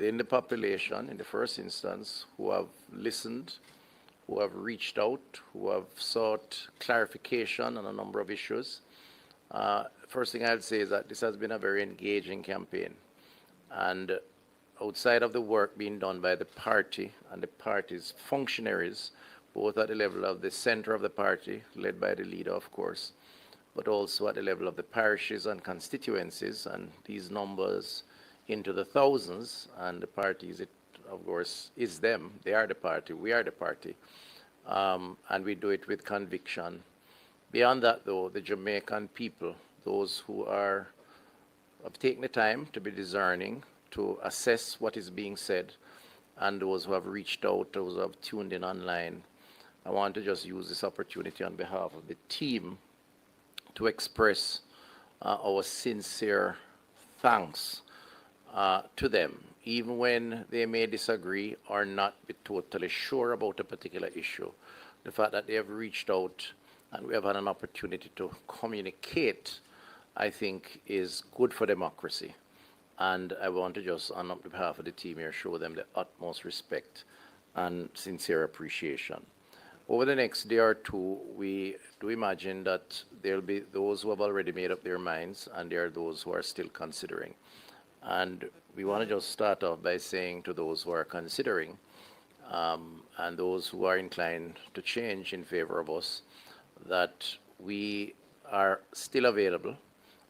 within the population, in the first instance, who have listened, who have reached out, who have sought clarification on a number of issues. First thing I'd say is that this has been a very engaging campaign. And outside of the work being done by the party and the party's functionaries, both at the level of the center of the party, led by the leader, of course, but also at the level of the parishes and constituencies, and these numbers into the thousands, and the parties, it, of course, is them. They are the party, we are the party, and we do it with conviction. Beyond that, though, the Jamaican people, those who have taken the time to be discerning, to assess what is being said, and those who have reached out, those who have tuned in online, I want to just use this opportunity on behalf of the team to express our sincere thanks to them, even when they may disagree or not be totally sure about a particular issue. The fact that they have reached out and we have had an opportunity to communicate, I think, is good for democracy. And I want to just, on behalf of the team here, show them the utmost respect and sincere appreciation. Over the next day or two, we do imagine that there will be those who have already made up their minds, and there are those who are still considering. And we want to just start off by saying to those who are considering, and those who are inclined to change in favor of us, that we are still available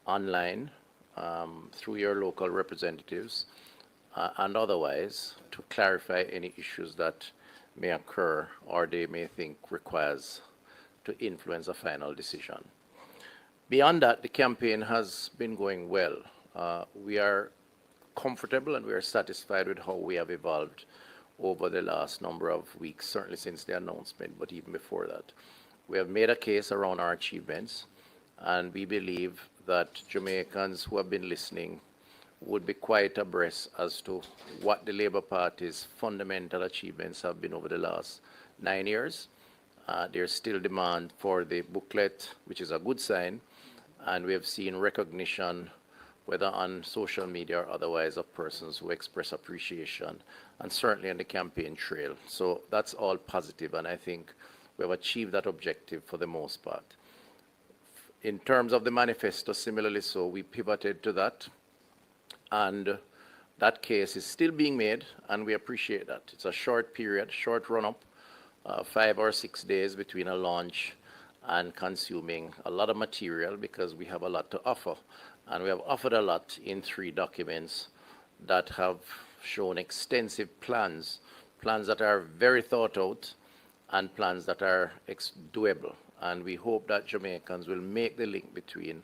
online through your local representatives and otherwise to clarify any issues that may occur or they may think requires to influence a final decision. Beyond that, the campaign has been going well. We are comfortable and we are satisfied with how we have evolved over the last number of weeks, certainly since the announcement, but even before that. We have made a case around our achievements, and we believe that Jamaicans who have been listening would be quite abreast as to what the Labour Party's fundamental achievements have been over the last 9 years. There's still demand for the booklet, which is a good sign, and we have seen recognition, whether on social media or otherwise, of persons who express appreciation, and certainly on the campaign trail. So that's all positive, and I think we have achieved that objective for the most part. In terms of the manifesto, similarly so, we pivoted to that, and that case is still being made, and we appreciate that. It's a short period, short run-up, 5 or 6 days between a launch and consuming a lot of material because we have a lot to offer. And we have offered a lot in 3 documents that have shown extensive plans that are very thought out and plans that are doable. And we hope that Jamaicans will make the link between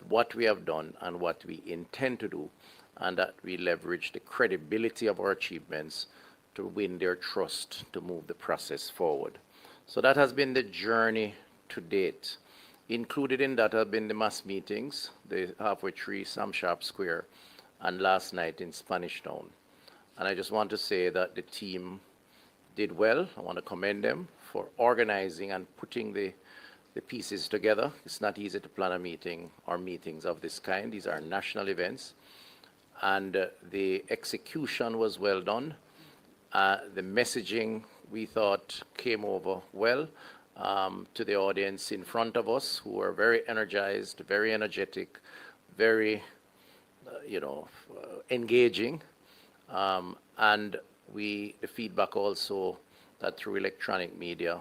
what we have done and what we intend to do, and that we leverage the credibility of our achievements to win their trust to move the process forward. So that has been the journey to date. Included in that have been the mass meetings, the halfway tree, Sam Sharp Square, and last night in Spanish Town. And I just want to say that the team did well. I want to commend them for organizing and putting the pieces together. It's not easy to plan a meeting or meetings of this kind. These are national events. And the execution was well done. The messaging, we thought, came over well to the audience in front of us, who were very energized, very energetic, very, engaging. And the feedback also that through electronic media,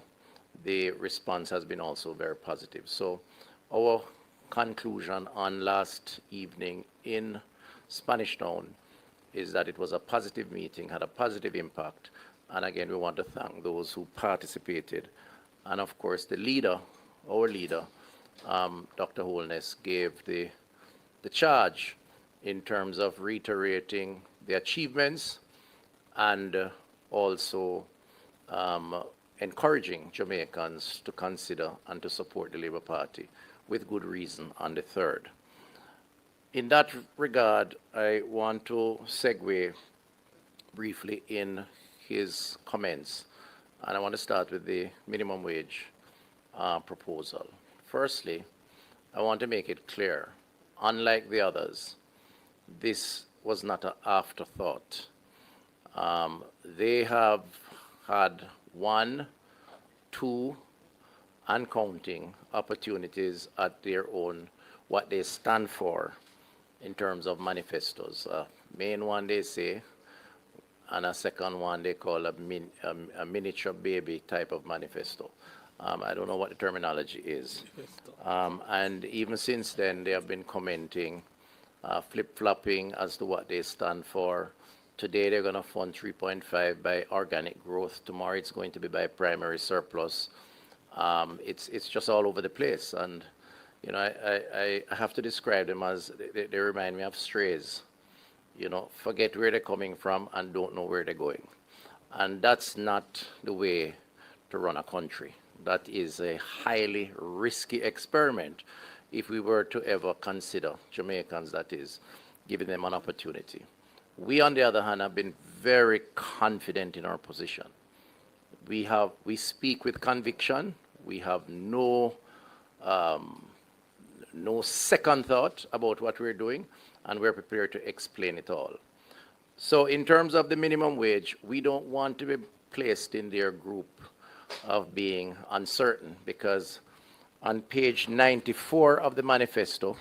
the response has been also very positive. So our conclusion on last evening in Spanish Town is that it was a positive meeting, had a positive impact. And again, we want to thank those who participated. And of course, the leader, our leader, Dr. Holness, gave the charge in terms of reiterating the achievements and also encouraging Jamaicans to consider and to support the Labour Party with good reason on the 3rd. In that regard, I want to segue briefly in his comments, and I want to start with the minimum wage proposal. Firstly, I want to make it clear, unlike the others, this was not an afterthought. They have had one, two, and counting opportunities at their own, what they stand for in terms of manifestos. Main one they say, and a second one they call a miniature baby type of manifesto. I don't know what the terminology is. And even since then, they have been commenting, flip-flopping as to what they stand for. Today, they're going to fund 3.5 by organic growth. Tomorrow, it's going to be by primary surplus. It's just all over the place. And, you know, I have to describe them as, they remind me of strays. You know, forget where they're coming from and don't know where they're going. And that's not the way to run a country. That is a highly risky experiment if we were to ever consider, Jamaicans that is, giving them an opportunity. We, on the other hand, have been very confident in our position. We speak with conviction. We have no second thought about what we're doing, and we're prepared to explain it all. So in terms of the minimum wage, we don't want to be placed in their group of being uncertain, because on page 94 of the manifesto,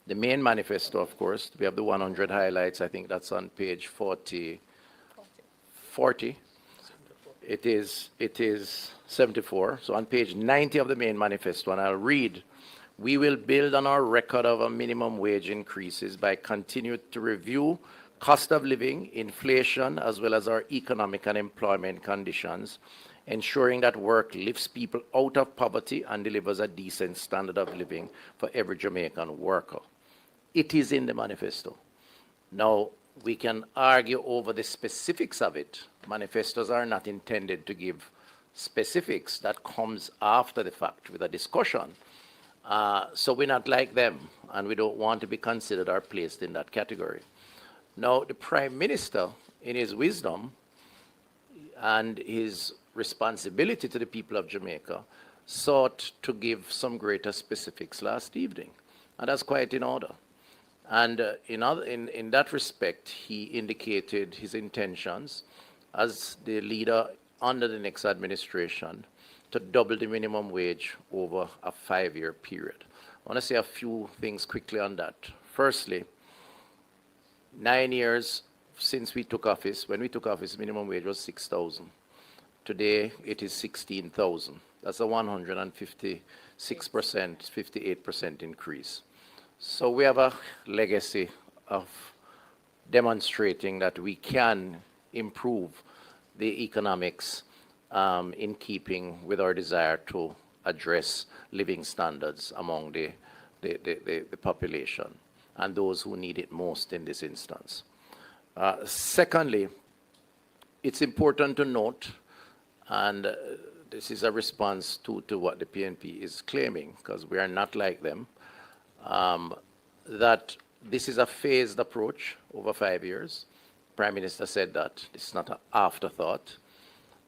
the main manifesto, of course, we have the 100 highlights. I think that's on page 40. It is 74. So on page 90 of the main manifesto, and I'll read, we will build on our record of a minimum wage increases by continuing to review cost of living, inflation, as well as our economic and employment conditions, ensuring that work lifts people out of poverty and delivers a decent standard of living for every Jamaican worker. It is in the manifesto. Now, we can argue over the specifics of it. Manifestos are not intended to give specifics. That comes after the fact with a discussion. So we're not like them, and we don't want to be considered or placed in that category. Now, the Prime Minister, in his wisdom and his responsibility to the people of Jamaica, sought to give some greater specifics last evening, and that's quite in order. And in that respect, he indicated his intentions as the leader under the next administration to double the minimum wage over a 5-year period. I want to say a few things quickly on that. Firstly, 9 years since we took office, when we took office, minimum wage was 6,000. Today, it is 16,000. That's a 156%, 58% increase. So we have a legacy of demonstrating that we can improve the economics in keeping with our desire to address living standards among the population and those who need it most in this instance. Secondly, it's important to note, and this is a response to what the PNP is claiming, because we are not like them, that this is a phased approach over 5 years. Prime Minister said that. It's not an afterthought.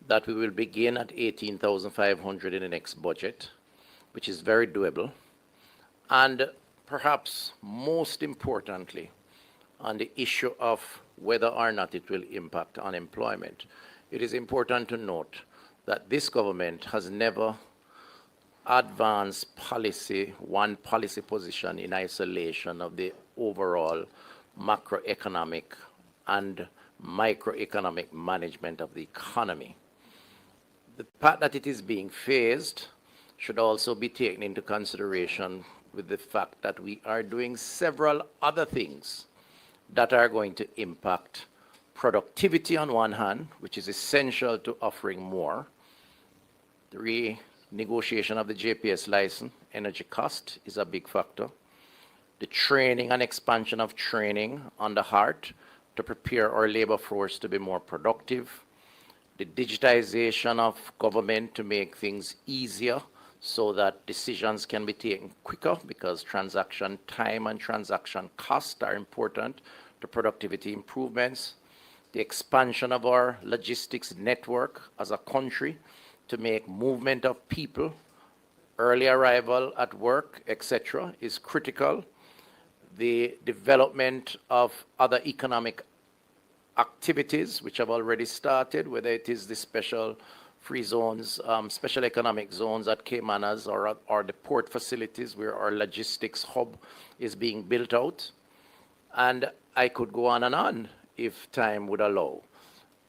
That we will begin at 18,500 in the next budget, which is very doable. And perhaps most importantly, on the issue of whether or not it will impact unemployment, it is important to note that this government has never advanced one policy position in isolation of the overall macroeconomic and microeconomic management of the economy. The fact that it is being phased should also be taken into consideration with the fact that we are doing several other things that are going to impact productivity on one hand, which is essential to offering more. The renegotiation of the JPS license, energy cost is a big factor. The training and expansion of training on the heart to prepare our labor force to be more productive. The digitization of government to make things easier so that decisions can be taken quicker, because transaction time and transaction cost are important to productivity improvements. The expansion of our logistics network as a country to make movement of people, early arrival at work, etc., is critical. The development of other economic activities which have already started, whether it is the special free zones, special economic zones at Caymanas or the port facilities where our logistics hub is being built out. And I could go on if time would allow.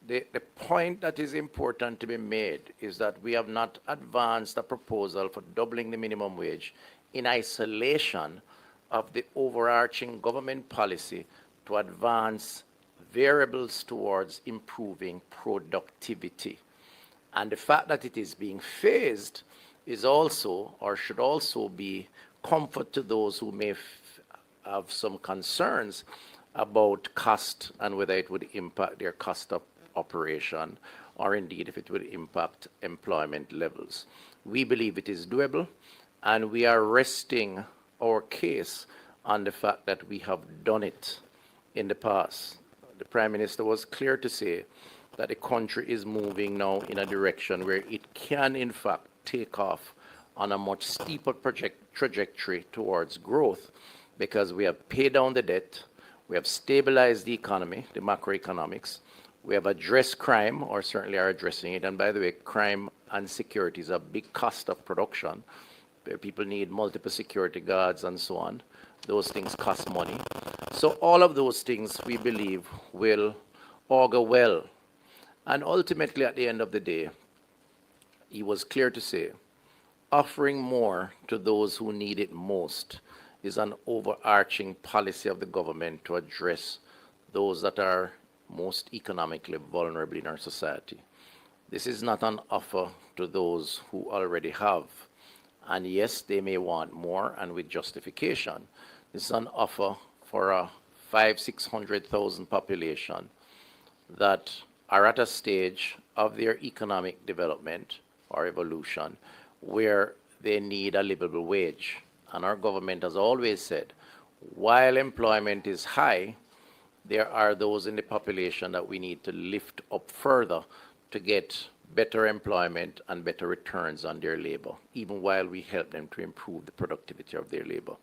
The point that is important to be made is that we have not advanced a proposal for doubling the minimum wage in isolation of the overarching government policy to advance variables towards improving productivity. And the fact that it is being phased is also, or should also be, comfort to those who may have some concerns about cost and whether it would impact their cost of operation or indeed if it would impact employment levels. We believe it is doable, and we are resting our case on the fact that we have done it in the past. The Prime Minister was clear to say that the country is moving now in a direction where it can in fact take off on a much steeper trajectory towards growth, because we have paid down the debt, we have stabilized the economy, the macroeconomics, we have addressed crime, or certainly are addressing it. And by the way, crime and security is a big cost of production. People need multiple security guards and so on. Those things cost money. So all of those things we believe will augur well. And ultimately, at the end of the day, he was clear to say, offering more to those who need it most is an overarching policy of the government to address those that are most economically vulnerable in our society. This is not an offer to those who already have. And yes, they may want more, and with justification. This is an offer for a 500,000-600,000 population that are at a stage of their economic development or evolution where they need a livable wage. And our government has always said, while employment is high, there are those in the population that we need to lift up further to get better employment and better returns on their labor, even while we help them to improve the productivity of their labor.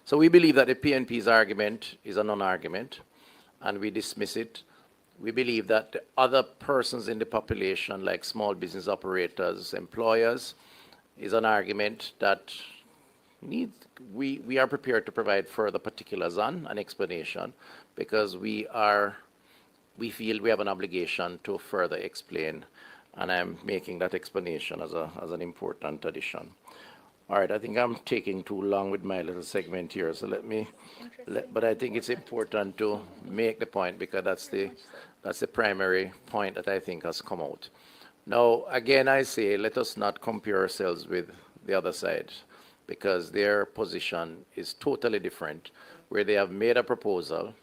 So we believe that the PNP's argument is a non-argument, and we dismiss it. We believe that the other persons in the population, like small business operators, employers, is an argument that we are prepared to provide further particulars on, an explanation, because we feel we have an obligation to further explain, and I'm making that explanation as an important addition. All right, I think I'm taking too long with my little segment here, so but I think it's important to make the point, because that's the primary point that I think has come out. Now, again, I say, let us not compare ourselves with the other side, because their position is totally different, where they have made a proposal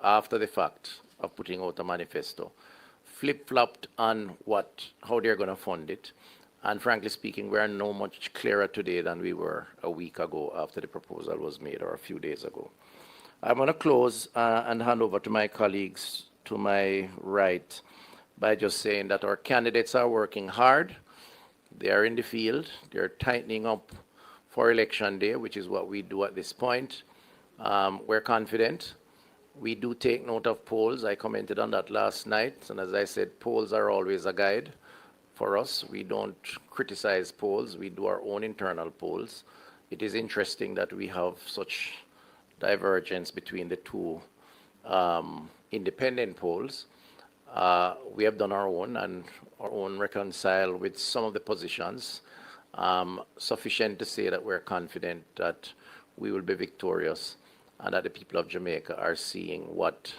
after the fact of putting out a manifesto, flip-flopped on how they're going to fund it. And frankly speaking, we are no much clearer today than we were a week ago after the proposal was made, or a few days ago. I'm going to close and hand over to my colleagues to my right by just saying that our candidates are working hard. They are in the field. They're tightening up for election day, which is what we do at this point. We're confident. We do take note of polls. I commented on that last night. And as I said, polls are always a guide for us. We don't criticize polls. We do our own internal polls. It is interesting that we have such divergence between the two independent polls. We have done our own reconcile with some of the positions. Sufficient to say that we're confident that we will be victorious, and that the people of Jamaica are seeing what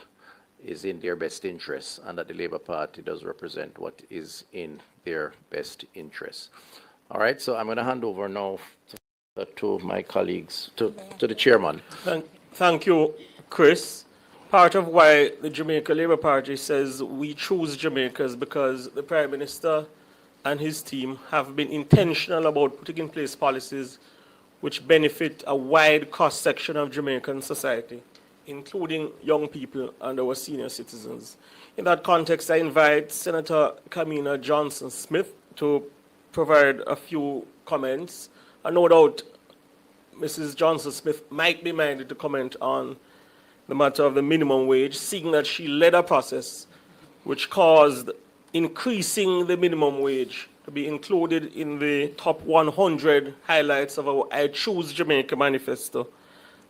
is in their best interests, and that the Labour Party does represent what is in their best interests. All right, so I'm going to hand over now to my colleagues, to the chairman. Thank you, Chris. Part of why the Jamaica Labour Party says we choose Jamaica is because the Prime Minister and his team have been intentional about putting in place policies which benefit a wide cross-section of Jamaican society, including young people and our senior citizens. In that context, I invite Senator Kamina Johnson-Smith to provide a few comments. And no doubt Mrs. Johnson-Smith might be minded to comment on the matter of the minimum wage, seeing that she led a process which caused increasing the minimum wage to be included in the top 100 highlights of our I Choose Jamaica manifesto,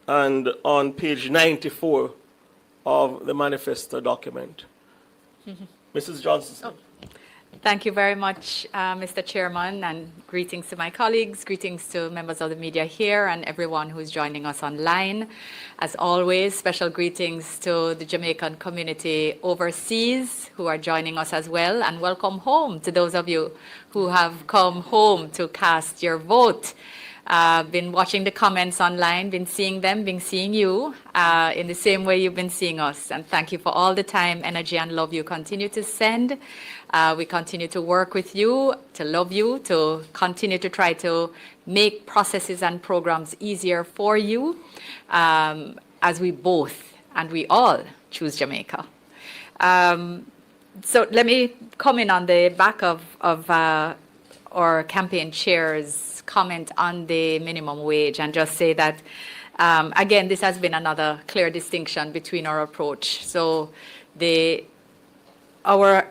and on page 94 of the manifesto document. Mrs. Johnson. Thank you very much, Mr. Chairman, and greetings to my colleagues, greetings to members of the media here and everyone who's joining us online. As always, special greetings to the Jamaican community overseas who are joining us as well, and welcome home to those of you who have come home to cast your vote. Been watching the comments online, been seeing them, been seeing you in the same way you've been seeing us. And thank you for all the time, energy, and love you continue to send. We continue to work with you, to love you, to continue to try to make processes and programs easier for you as we both and we all choose Jamaica. So let me come in on the back of our campaign chair's comment on the minimum wage and just say that, again, this has been another clear distinction between our approach. So our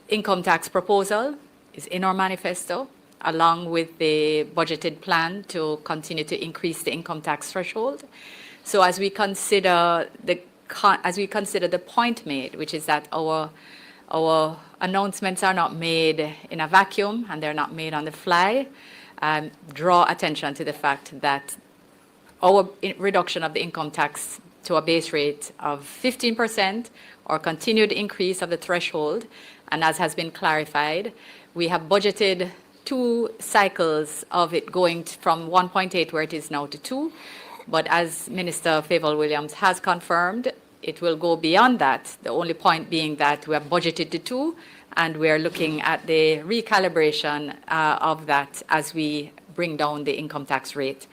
income tax proposal is in our manifesto, along with the budgeted plan to continue to increase the income tax threshold. So as we consider the point made, which is that our announcements are not made in a vacuum and they're not made on the fly, draw attention to the fact that our reduction of the income tax to a base rate of 15% or continued increase of the threshold, and as has been clarified, we have budgeted 2 cycles of it going from 1.8 where it is now to 2. But as Minister Favour Williams has confirmed, it will go beyond that. The only point being that we have budgeted to 2, and we're looking at the recalibration of that as we bring down the income tax rate.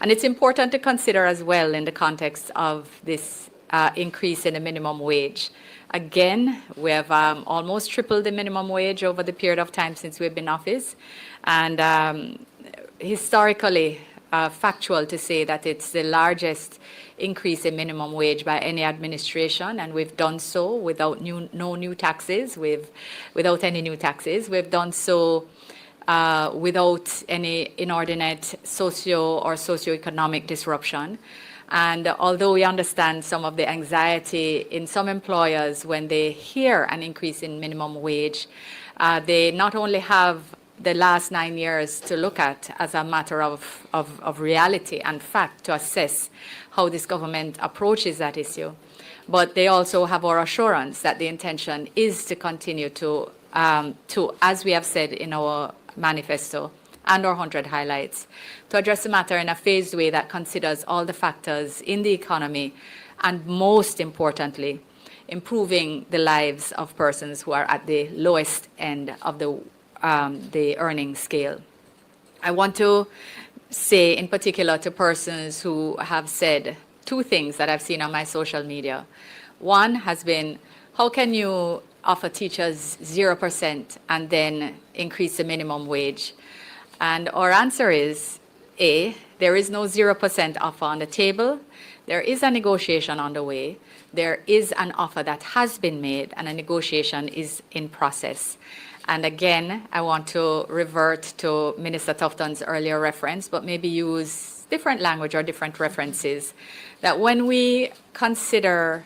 And it's important to consider as well in the context of this increase in the minimum wage. Again, we have almost tripled the minimum wage over the period of time since we've been in office. And historically, factual to say that it's the largest increase in minimum wage by any administration, and we've done so without no new taxes, without any new taxes. We've done so without any inordinate socioeconomic disruption. And although we understand some of the anxiety in some employers when they hear an increase in minimum wage, they not only have the last 9 years to look at as a matter of reality and fact to assess how this government approaches that issue, but they also have our assurance that the intention is to continue to as we have said in our manifesto and our 100 highlights, to address the matter in a phased way that considers all the factors in the economy and, most importantly, improving the lives of persons who are at the lowest end of the earning scale. I want to say in particular to persons who have said 2 things that I've seen on my social media. One has been, how can you offer teachers 0% and then increase the minimum wage? And our answer is, A, there is no 0% offer on the table. There is a negotiation on the way. There is an offer that has been made, and a negotiation is in process. And again, I want to revert to Minister Tufton's earlier reference, but maybe use different language or different references, that when we consider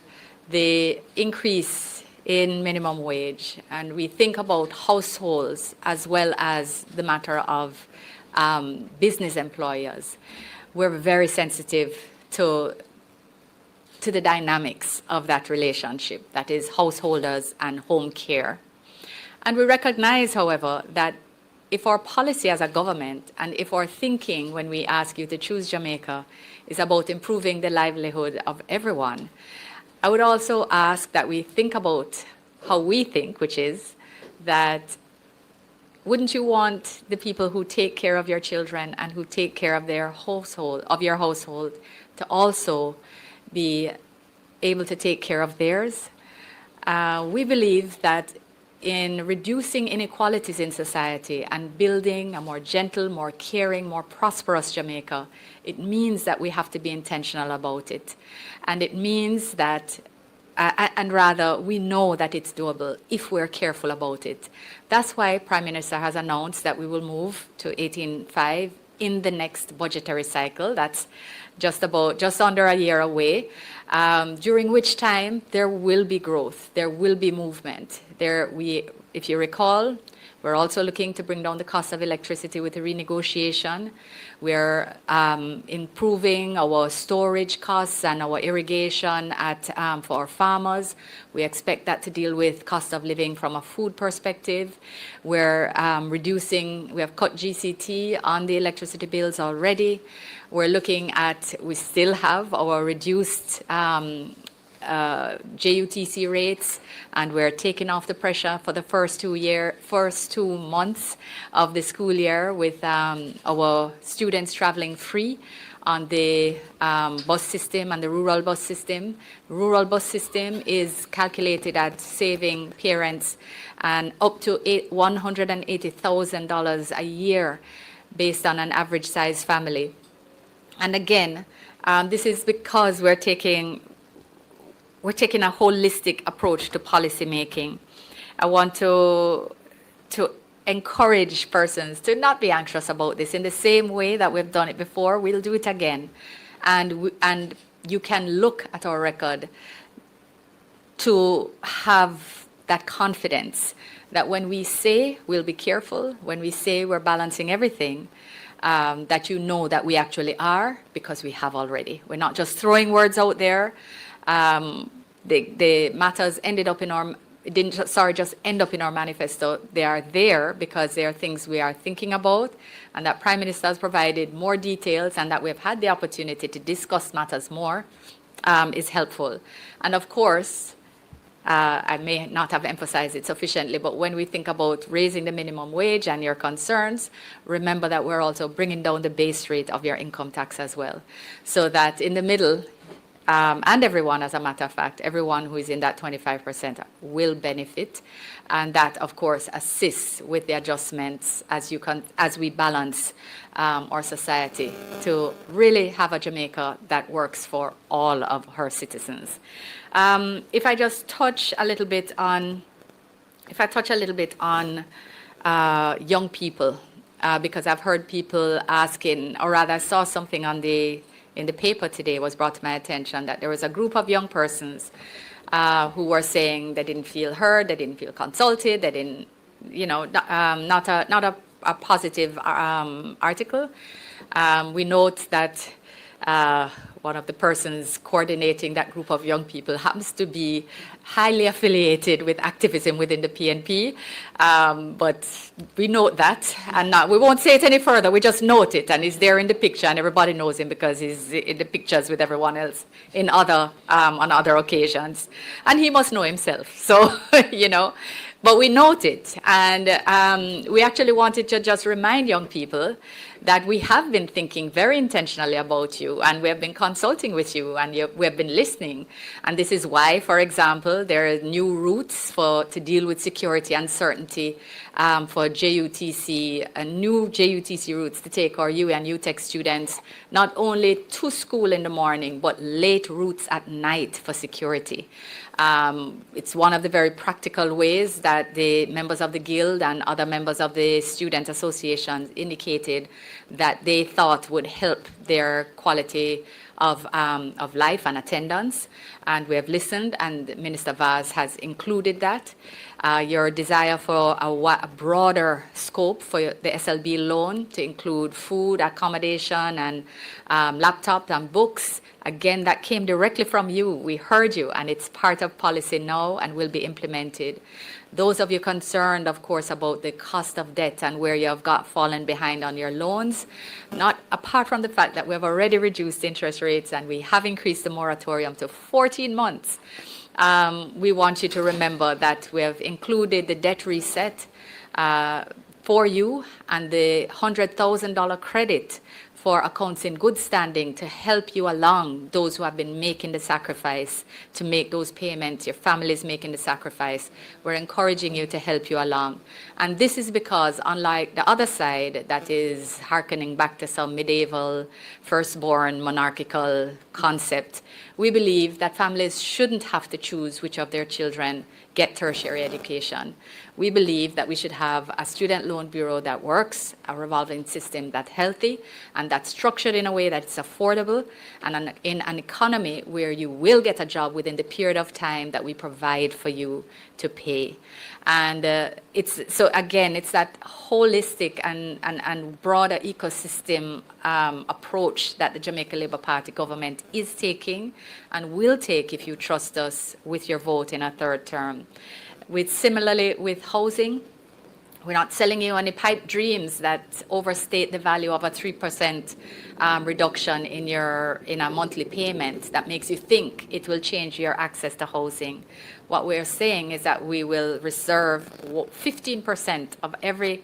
the increase in minimum wage and we think about households as well as the matter of business employers, we're very sensitive to the dynamics of that relationship, that is householders and home care. And we recognize, however, that if our policy as a government and if our thinking when we ask you to choose Jamaica is about improving the livelihood of everyone, I would also ask that we think about how we think, which is that wouldn't you want the people who take care of your children and who take care of their household, of your household, to also be able to take care of theirs? We believe that in reducing inequalities in society and building a more gentle, more caring, more prosperous Jamaica, it means that we have to be intentional about it. And it means that and rather we know that it's doable if we're careful about it. That's why Prime Minister has announced that we will move to 18.5 in the next budgetary cycle. That's just under a year away, during which time there will be growth, there will be movement. If you recall, we're also looking to bring down the cost of electricity with the renegotiation. We're improving our storage costs and our irrigation for our farmers. We expect that to deal with cost of living from a food perspective. We're we have cut GCT on the electricity bills already. We still have our reduced JUTC rates, and we're taking off the pressure for the first 2 months of the school year with our students traveling free on the bus system and the rural bus system. Rural bus system is calculated at saving parents and up to $180,000 a year based on an average size family. And again, this is because we're taking a holistic approach to policy making. I want to encourage persons to not be anxious about this. In the same way that we've done it before, we'll do it again. And you can look at our record to have that confidence that when we say we'll be careful, when we say we're balancing everything, that you know that we actually are, because we have already. We're not just throwing words out there. The matters didn't just end up in our manifesto. They are there because they are things we are thinking about, and that Prime Minister has provided more details, and that we've had the opportunity to discuss matters more is helpful. And of course, I may not have emphasized it sufficiently, but when we think about raising the minimum wage and your concerns, remember that we're also bringing down the base rate of your income tax as well, so that in the middle, and everyone, as a matter of fact, everyone who is in that 25% will benefit, and that, of course, assists with the adjustments as we balance our society to really have a Jamaica that works for all of her citizens. If I touch a little bit on young people, because I've heard people asking, or rather, I saw something in the paper today was brought to my attention that there was a group of young persons who were saying they didn't feel heard, they didn't feel consulted, they didn't, not a positive article. We note that one of the persons coordinating that group of young people happens to be highly affiliated with activism within the PNP, but we note that, and we won't say it any further. We just note it, and he's there in the picture, and everybody knows him because he's in the pictures with everyone else on other occasions, and he must know himself. So, but we note it, and we actually wanted to just remind young people that we have been thinking very intentionally about you, and we have been consulting with you, and we have been listening. And this is why, for example, there are new routes to deal with security uncertainty for JUTC, new JUTC routes to take our UE and UTEC students not only to school in the morning, but late routes at night for security. It's one of the very practical ways that the members of the Guild and other members of the student associations indicated that they thought would help their quality of life and attendance. And we have listened, and Minister Vaz has included that. Your desire for a broader scope for the SLB loan to include food, accommodation, and laptops and books. Again, that came directly from you. We heard you, and it's part of policy now and will be implemented. Those of you concerned, of course, about the cost of debt and where you have fallen behind on your loans, not apart from the fact that we have already reduced interest rates and we have increased the moratorium to 14 months, we want you to remember that we have included the debt reset for you and the $100,000 credit for accounts in good standing to help you along, those who have been making the sacrifice to make those payments, your family is making the sacrifice. We're encouraging you to help you along. And this is because, unlike the other side that is hearkening back to some medieval firstborn monarchical concept, we believe that families shouldn't have to choose which of their children get tertiary education. We believe that we should have a student loan bureau that works, a revolving system that's healthy, and that's structured in a way that's affordable, and in an economy where you will get a job within the period of time that we provide for you to pay. And it's that holistic and broader ecosystem approach that the Jamaica Labour Party government is taking and will take if you trust us with your vote in a third term. Similarly with housing, we're not selling you any pipe dreams that overstate the value of a 3% reduction in a monthly payment that makes you think it will change your access to housing. What we're saying is that we will reserve 15% of every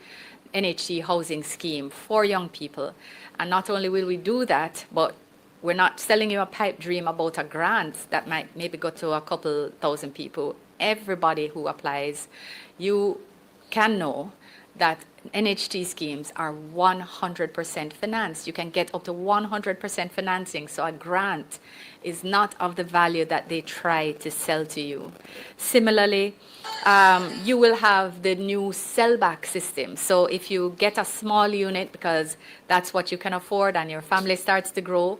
NHT housing scheme for young people. And not only will we do that, but we're not selling you a pipe dream about a grant that might maybe go to a couple thousand people. Everybody who applies, you can know that NHT schemes are 100% financed. You can get up to 100% financing. So a grant is not of the value that they try to sell to you. Similarly, you will have the new sellback system. So if you get a small unit because that's what you can afford and your family starts to grow,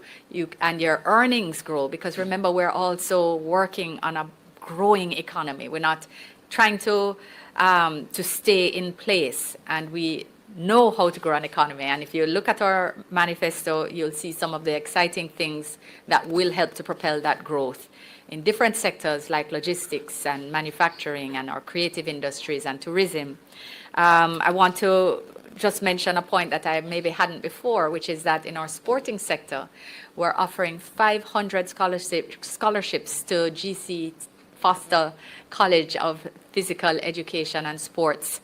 and your earnings grow, because remember, we're also working on a growing economy. We're not trying to stay in place, and we know how to grow an economy. And if you look at our manifesto, you'll see some of the exciting things that will help to propel that growth in different sectors like logistics and manufacturing and our creative industries and tourism. I want to just mention a point that I maybe hadn't before, which is that in our sporting sector, we're offering 500 scholarships to GC Foster College of Physical Education and Sports,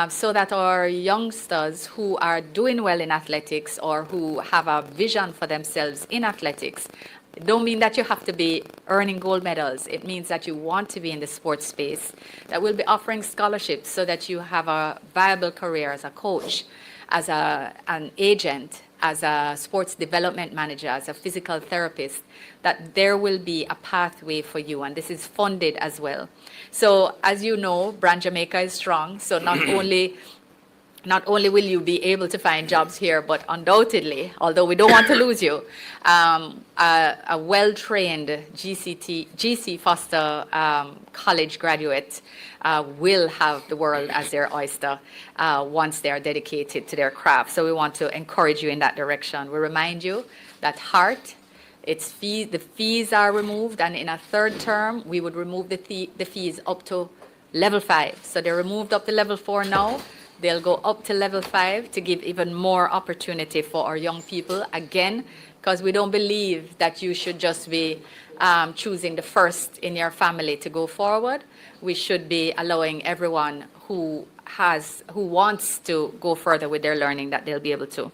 so that our youngsters who are doing well in athletics or who have a vision for themselves in athletics, it don't mean that you have to be earning gold medals. It means that you want to be in the sports space, that we'll be offering scholarships so that you have a viable career as a coach, as an agent, as a sports development manager, as a physical therapist, that there will be a pathway for you, and this is funded as well. So as you know, Brand Jamaica is strong, so not only will you be able to find jobs here, but undoubtedly, although we don't want to lose you, a well-trained GC Foster College graduate will have the world as their oyster once they are dedicated to their craft. So we want to encourage you in that direction. We remind you that the fees are removed, and in a third term, we would remove the fees up to level 5. So they're removed up to level 4 now. They'll go up to level 5 to give even more opportunity for our young people. Again, because we don't believe that you should just be choosing the first in your family to go forward. We should be allowing everyone who wants to go further with their learning that they'll be able to.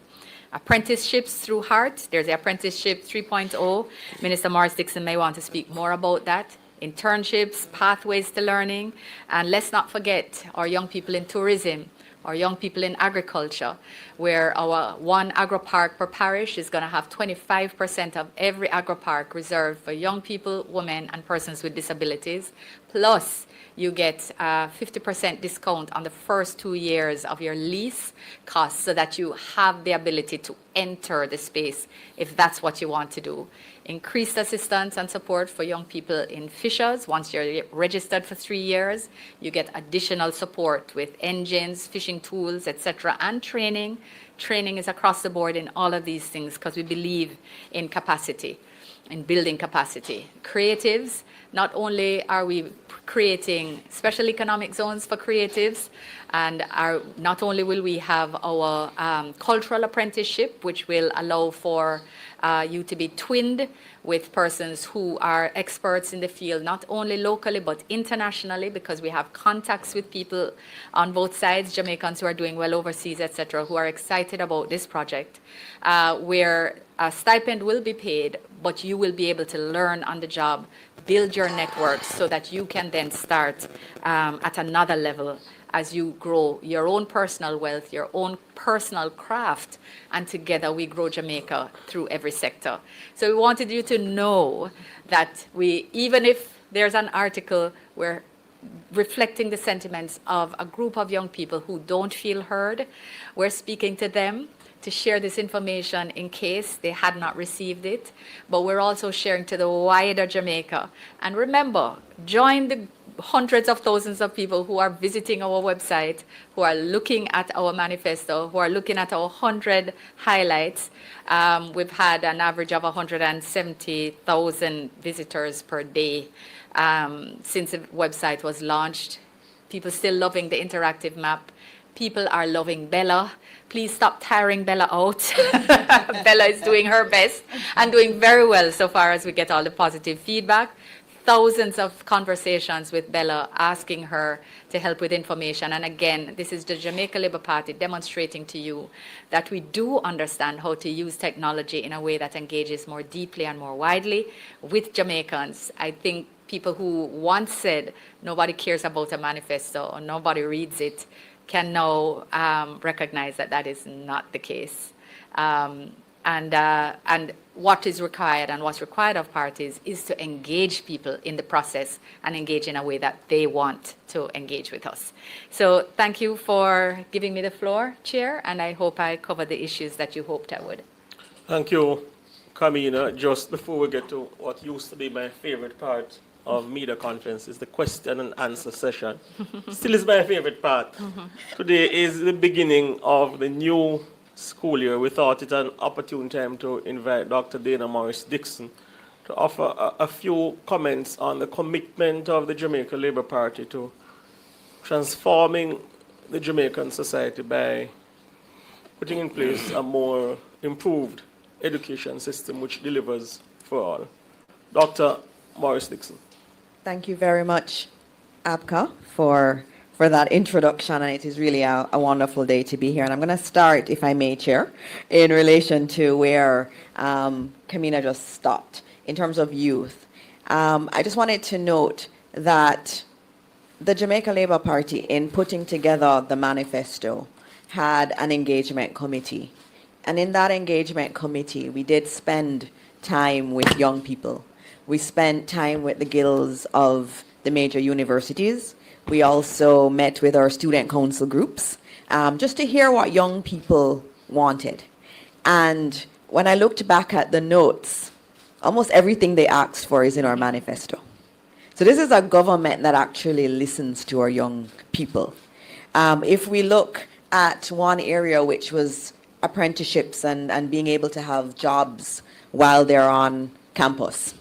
Apprenticeships through HEART. There's the Apprenticeship 3.0. Minister Morris Dixon may want to speak more about that. Internships, pathways to learning, and let's not forget our young people in tourism, our young people in agriculture, where our one agro-park per parish is going to have 25% of every agro-park reserved for young people, women, and persons with disabilities. Plus, you get a 50% discount on the first 2 years of your lease costs so that you have the ability to enter the space if that's what you want to do. Increased assistance and support for young people in fishers. Once you're registered for 3 years, you get additional support with engines, fishing tools, etc., and training. Training is across the board in all of these things because we believe in capacity. in building capacity. Creatives, not only are we creating special economic zones for creatives, and not only will we have our cultural apprenticeship, which will allow for you to be twinned with persons who are experts in the field, not only locally but internationally, because we have contacts with people on both sides, Jamaicans who are doing well overseas, etc., who are excited about this project, where a stipend will be paid, but you will be able to learn on the job, build your networks so that you can then start at another level as you grow your own personal wealth, your own personal craft, and together we grow Jamaica through every sector. So we wanted you to know that even if there's an article, we're reflecting the sentiments of a group of young people who don't feel heard. We're speaking to them to share this information in case they had not received it, but we're also sharing to the wider Jamaica. And remember, join the hundreds of thousands of people who are visiting our website, who are looking at our manifesto, who are looking at our 100 highlights. We've had an average of 170,000 visitors per day since the website was launched. People still loving the interactive map. People are loving Bella. Please stop tiring Bella out. Bella is doing her best and doing very well so far as we get all the positive feedback. Thousands of conversations with Bella asking her to help with information. And again, this is the Jamaica Labour Party demonstrating to you that we do understand how to use technology in a way that engages more deeply and more widely with Jamaicans. I think people who once said nobody cares about a manifesto or nobody reads it can now recognize that that is not the case. And what is required and what's required of parties is to engage people in the process and engage in a way that they want to engage with us. So thank you for giving me the floor, Chair, and I hope I covered the issues that you hoped I would. Thank you, Kamina. Just before we get to what used to be my favorite part of media conference is the question and answer session. Still is my favorite part. Today is the beginning of the new school year. We thought it an opportune time to invite Dr. Dana Morris Dixon to offer a few comments on the commitment of the Jamaica Labour Party to transforming the Jamaican society by putting in place a more improved education system which delivers for all. Dr. Morris Dixon. Thank you very much, Abka, for that introduction, and it is really a wonderful day to be here. And I'm going to start, if I may, Chair, in relation to where Kamina just stopped in terms of youth. I just wanted to note that the Jamaica Labour Party, in putting together the manifesto, had an engagement committee. And in that engagement committee, we did spend time with young people. We spent time with the guilds of the major universities. We also met with our student council groups just to hear what young people wanted. And when I looked back at the notes, almost everything they asked for is in our manifesto. So this is a government that actually listens to our young people. If we look at one area, which was apprenticeships and being able to have jobs while they're on campus,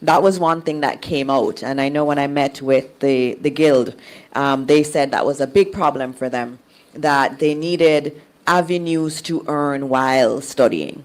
that was one thing that came out. And I know when I met with the guild, they said that was a big problem for them, that they needed avenues to earn while studying.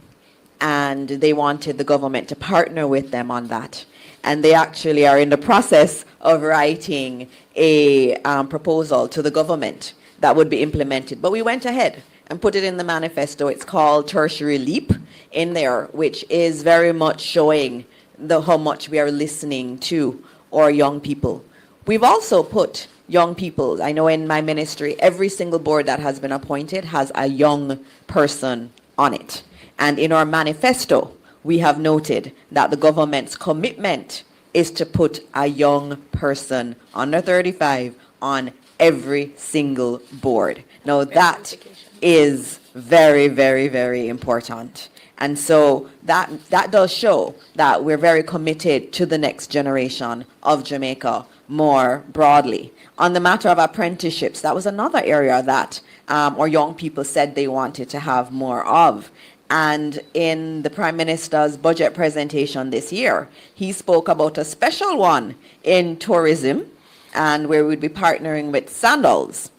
And they wanted the government to partner with them on that. And they actually are in the process of writing a proposal to the government that would be implemented. But we went ahead and put it in the manifesto. It's called Tertiary Leap in there, which is very much showing how much we are listening to our young people. We've also put young people, I know in my ministry, every single board that has been appointed has a young person on it. And in our manifesto, we have noted that the government's commitment is to put a young person under 35 on every single board. Now that is very, very, very important. And so that does show that we're very committed to the next generation of Jamaica more broadly. On the matter of apprenticeships, that was another area that our young people said they wanted to have more of. And in the Prime Minister's budget presentation this year, he spoke about a special one in tourism, and where we'd be partnering with Sandals.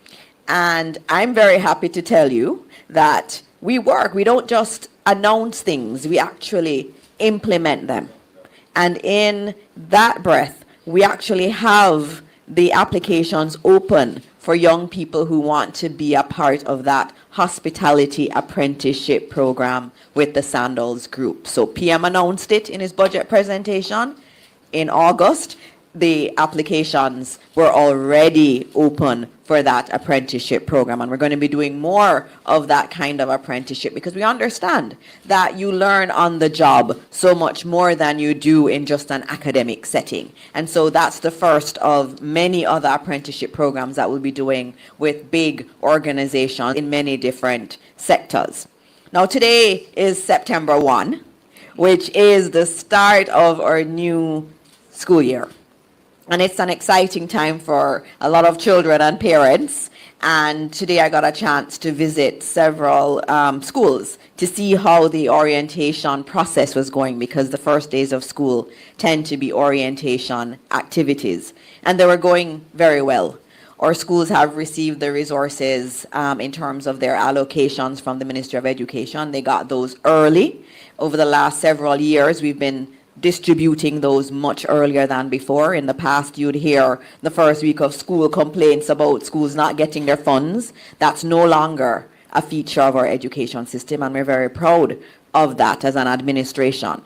And I'm very happy to tell you that we don't just announce things, we actually implement them. And in that breath, we actually have the applications open for young people who want to be a part of that hospitality apprenticeship program with the Sandals Group. So PM announced it in his budget presentation in August. The applications were already open for that apprenticeship program, and we're going to be doing more of that kind of apprenticeship because we understand that you learn on the job so much more than you do in just an academic setting. And so that's the first of many other apprenticeship programs that we'll be doing with big organizations in many different sectors. Now today is September 1, which is the start of our new school year. And it's an exciting time for a lot of children and parents. And today I got a chance to visit several schools to see how the orientation process was going, because the first days of school tend to be orientation activities. And they were going very well. Our schools have received the resources in terms of their allocations from the Ministry of Education. They got those early. Over the last several years, we've been distributing those much earlier than before. In the past, you'd hear the first week of school complaints about schools not getting their funds. That's no longer a feature of our education system, and we're very proud of that as an administration.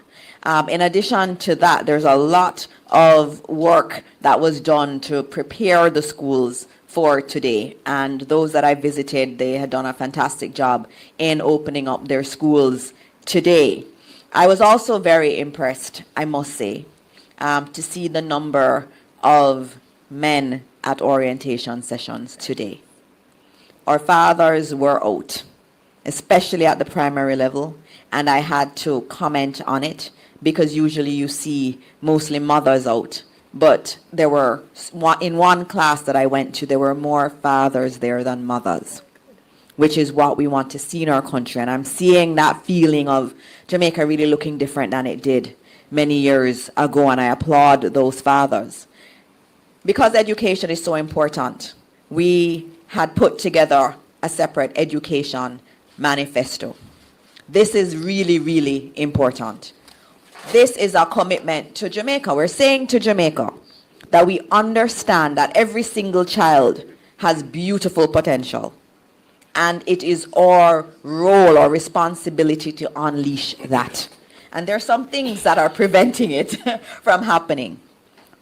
In addition to that, there's a lot of work that was done to prepare the schools for today, and those that I visited, they had done a fantastic job in opening up their schools today. I was also very impressed, I must say, to see the number of men at orientation sessions today. Our fathers were out, especially at the primary level, and I had to comment on it because usually you see mostly mothers out. But there were, in one class that I went to, there were more fathers there than mothers, which is what we want to see in our country. And I'm seeing that feeling of Jamaica really looking different than it did many years ago, and I applaud those fathers. Because education is so important, we had put together a separate education manifesto. This is really, really important. This is a commitment to Jamaica. We're saying to Jamaica that we understand that every single child has beautiful potential. And it is our role or responsibility to unleash that. And there are some things that are preventing it from happening.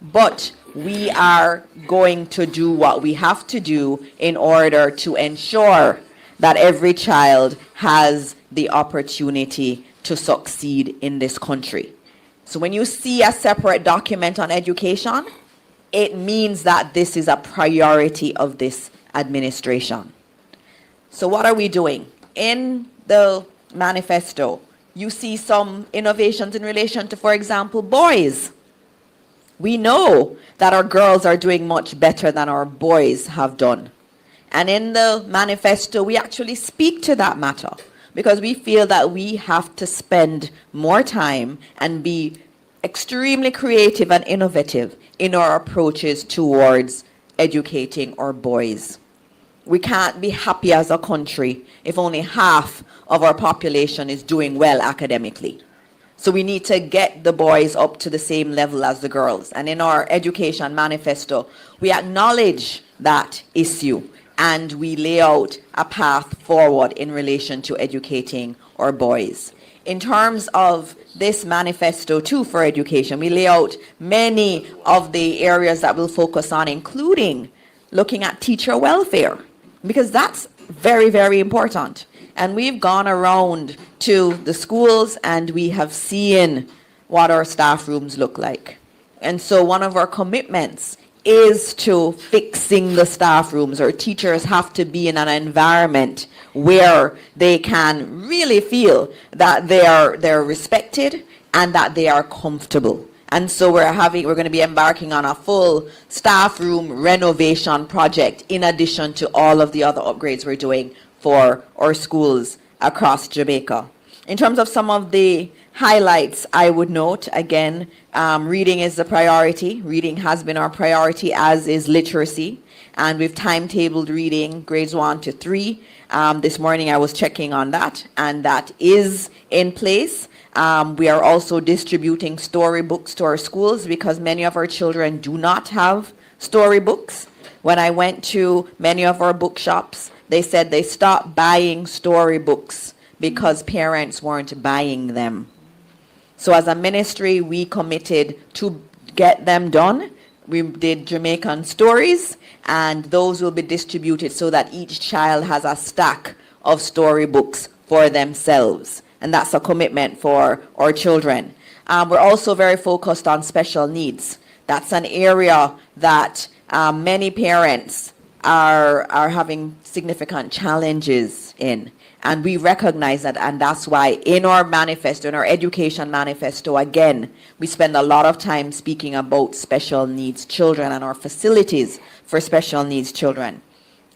But we are going to do what we have to do in order to ensure that every child has the opportunity to succeed in this country. So when you see a separate document on education, it means that this is a priority of this administration. So what are we doing? In the manifesto, you see some innovations in relation to, for example, boys. We know that our girls are doing much better than our boys have done. And in the manifesto, we actually speak to that matter because we feel that we have to spend more time and be extremely creative and innovative in our approaches towards educating our boys. We can't be happy as a country if only half of our population is doing well academically. So we need to get the boys up to the same level as the girls. And in our education manifesto, we acknowledge that issue and we lay out a path forward in relation to educating our boys. In terms of this manifesto too for education, we lay out many of the areas that we'll focus on, including looking at teacher welfare, because that's very, very important. And we've gone around to the schools and we have seen what our staff rooms look like. And so one of our commitments is to fixing the staff rooms. Our teachers have to be in an environment where they can really feel that they're respected and that they are comfortable. And so we're going to be embarking on a full staff room renovation project in addition to all of the other upgrades we're doing for our schools across Jamaica. In terms of some of the highlights, I would note, again, reading is the priority. Reading has been our priority, as is literacy. And we've timetabled reading grades 1 to 3. This morning I was checking on that, and that is in place. We are also distributing storybooks to our schools because many of our children do not have storybooks. When I went to many of our bookshops, they said they stopped buying storybooks because parents weren't buying them. So as a ministry, we committed to get them done. We did Jamaican stories, and those will be distributed so that each child has a stack of storybooks for themselves. And that's a commitment for our children. We're also very focused on special needs. That's an area that many parents are having significant challenges in. And we recognize that, and that's why in our manifesto, in our education manifesto, again, we spend a lot of time speaking about special needs children and our facilities for special needs children.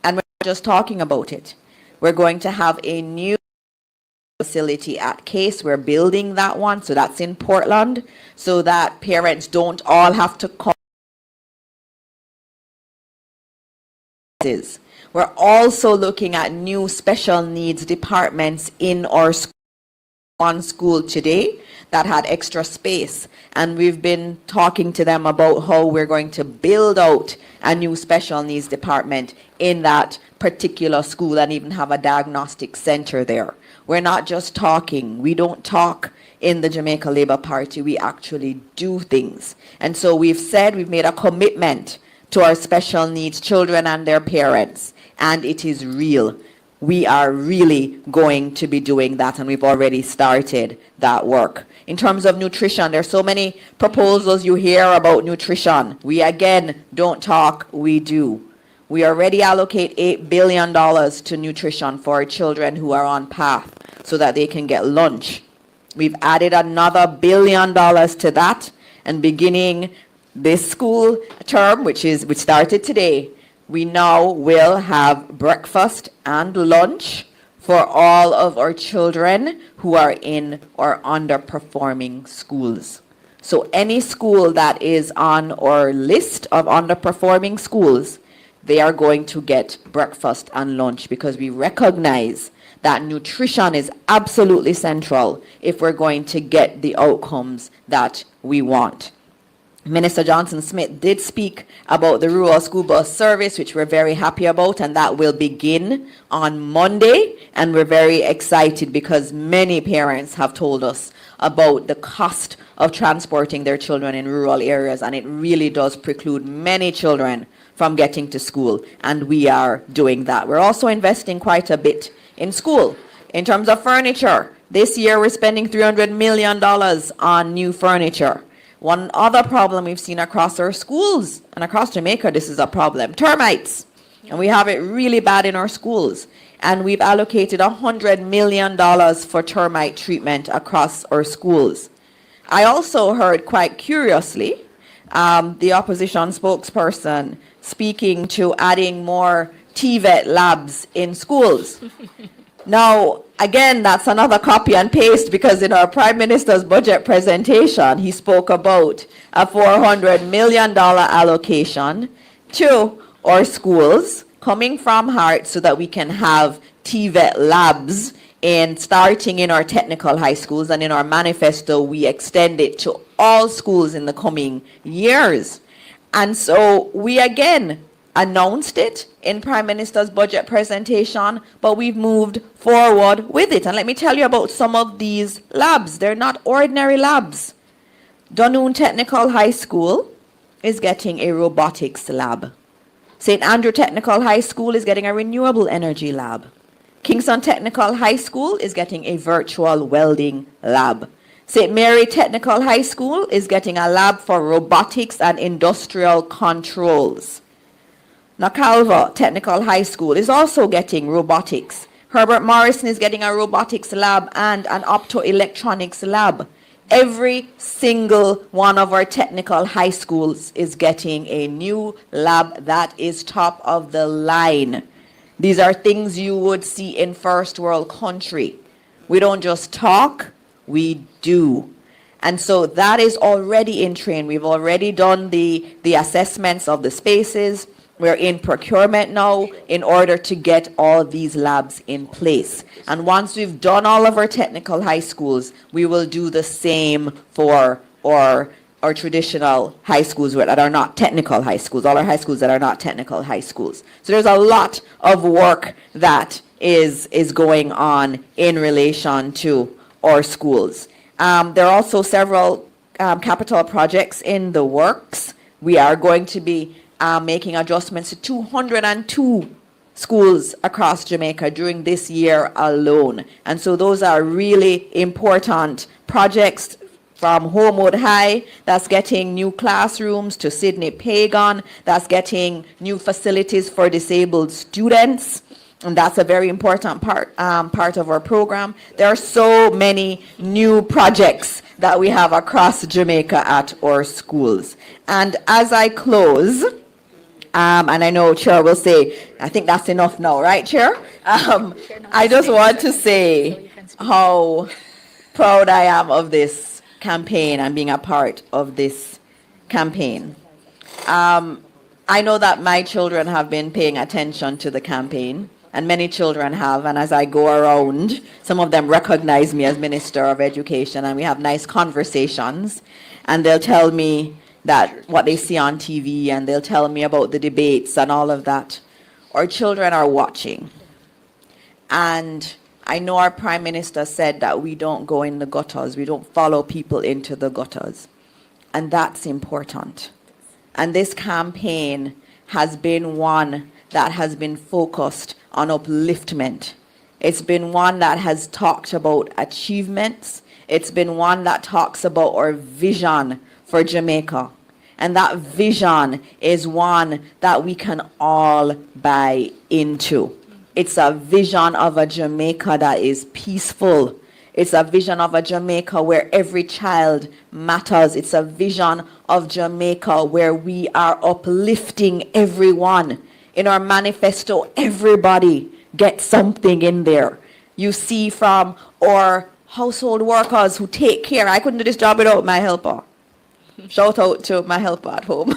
And we're not just talking about it. We're going to have a new facility at Case. We're building that one, so that's in Portland, so that parents don't all have to come. We're also looking at new special needs departments in our school. One school today that had extra space, and we've been talking to them about how we're going to build out a new special needs department in that particular school and even have a diagnostic center there. We're not just talking. We don't talk in the Jamaica Labour Party. We actually do things. And so we've said we've made a commitment to our special needs children and their parents, and it is real. We are really going to be doing that, and we've already started that work. In terms of nutrition, there's so many proposals you hear about nutrition. We, again, don't talk, we do. We already allocate $8 billion to nutrition for children who are on path so that they can get lunch. We've added another $1 billion to that, and beginning this school term, which started today, we now will have breakfast and lunch for all of our children who are in or underperforming schools. So any school that is on our list of underperforming schools, they are going to get breakfast and lunch, because we recognize that nutrition is absolutely central if we're going to get the outcomes that we want. Minister Johnson-Smith did speak about the rural school bus service, which we're very happy about, and that will begin on Monday. And we're very excited because many parents have told us about the cost of transporting their children in rural areas, and it really does preclude many children from getting to school, and we are doing that. We're also investing quite a bit in school. In terms of furniture, this year we're spending $300 million on new furniture. One other problem we've seen across our schools and across Jamaica, this is a problem, termites. And we have it really bad in our schools. And we've allocated $100 million for termite treatment across our schools. I also heard, quite curiously, the opposition spokesperson speaking to adding more TVET labs in schools. Now, again, that's another copy and paste, because in our Prime Minister's budget presentation, he spoke about a $400 million allocation to our schools coming from heart so that we can have TVET labs starting in our technical high schools, and in our manifesto, we extend it to all schools in the coming years. And so we again announced it in Prime Minister's budget presentation, but we've moved forward with it. And let me tell you about some of these labs. They're not ordinary labs. Dunoon Technical High School is getting a robotics lab. St. Andrew Technical High School is getting a renewable energy lab. Kingston Technical High School is getting a virtual welding lab. St. Mary Technical High School is getting a lab for robotics and industrial controls. Nakalva Technical High School is also getting robotics. Herbert Morrison is getting a robotics lab and an optoelectronics lab. Every single one of our technical high schools is getting a new lab that is top of the line. These are things you would see in first world country. We don't just talk, we do. And so that is already in train. We've already done the assessments of the spaces. We're in procurement now in order to get all these labs in place. And once we've done all of our technical high schools, we will do the same for our traditional high schools that are not technical high schools, all our high schools that are not technical high schools. So there's a lot of work that is going on in relation to our schools. There are also several capital projects in the works. We are going to be making adjustments to 202 schools across Jamaica during this year alone. And so those are really important projects, from Homewood High, that's getting new classrooms, to Sydney Pagan, that's getting new facilities for disabled students. And that's a very important part of our program. There are so many new projects that we have across Jamaica at our schools. And as I close, and I know Chair will say, I think that's enough now, right, Chair? I just want to say how proud I am of this campaign and being a part of this campaign. I know that my children have been paying attention to the campaign, and many children have, and as I go around, some of them recognize me as Minister of Education, and we have nice conversations, and they'll tell me that what they see on TV, and they'll tell me about the debates and all of that. Our children are watching. And I know our Prime Minister said that we don't go in the gutters, we don't follow people into the gutters. And that's important. And this campaign has been one that has been focused on upliftment. It's been one that has talked about achievements. It's been one that talks about our vision for Jamaica. And that vision is one that we can all buy into. It's a vision of a Jamaica that is peaceful. It's a vision of a Jamaica where every child matters. It's a vision of Jamaica where we are uplifting everyone. In our manifesto, everybody gets something in there. You see from our household workers who take care. I couldn't do this job without my helper. Shout out to my helper at home,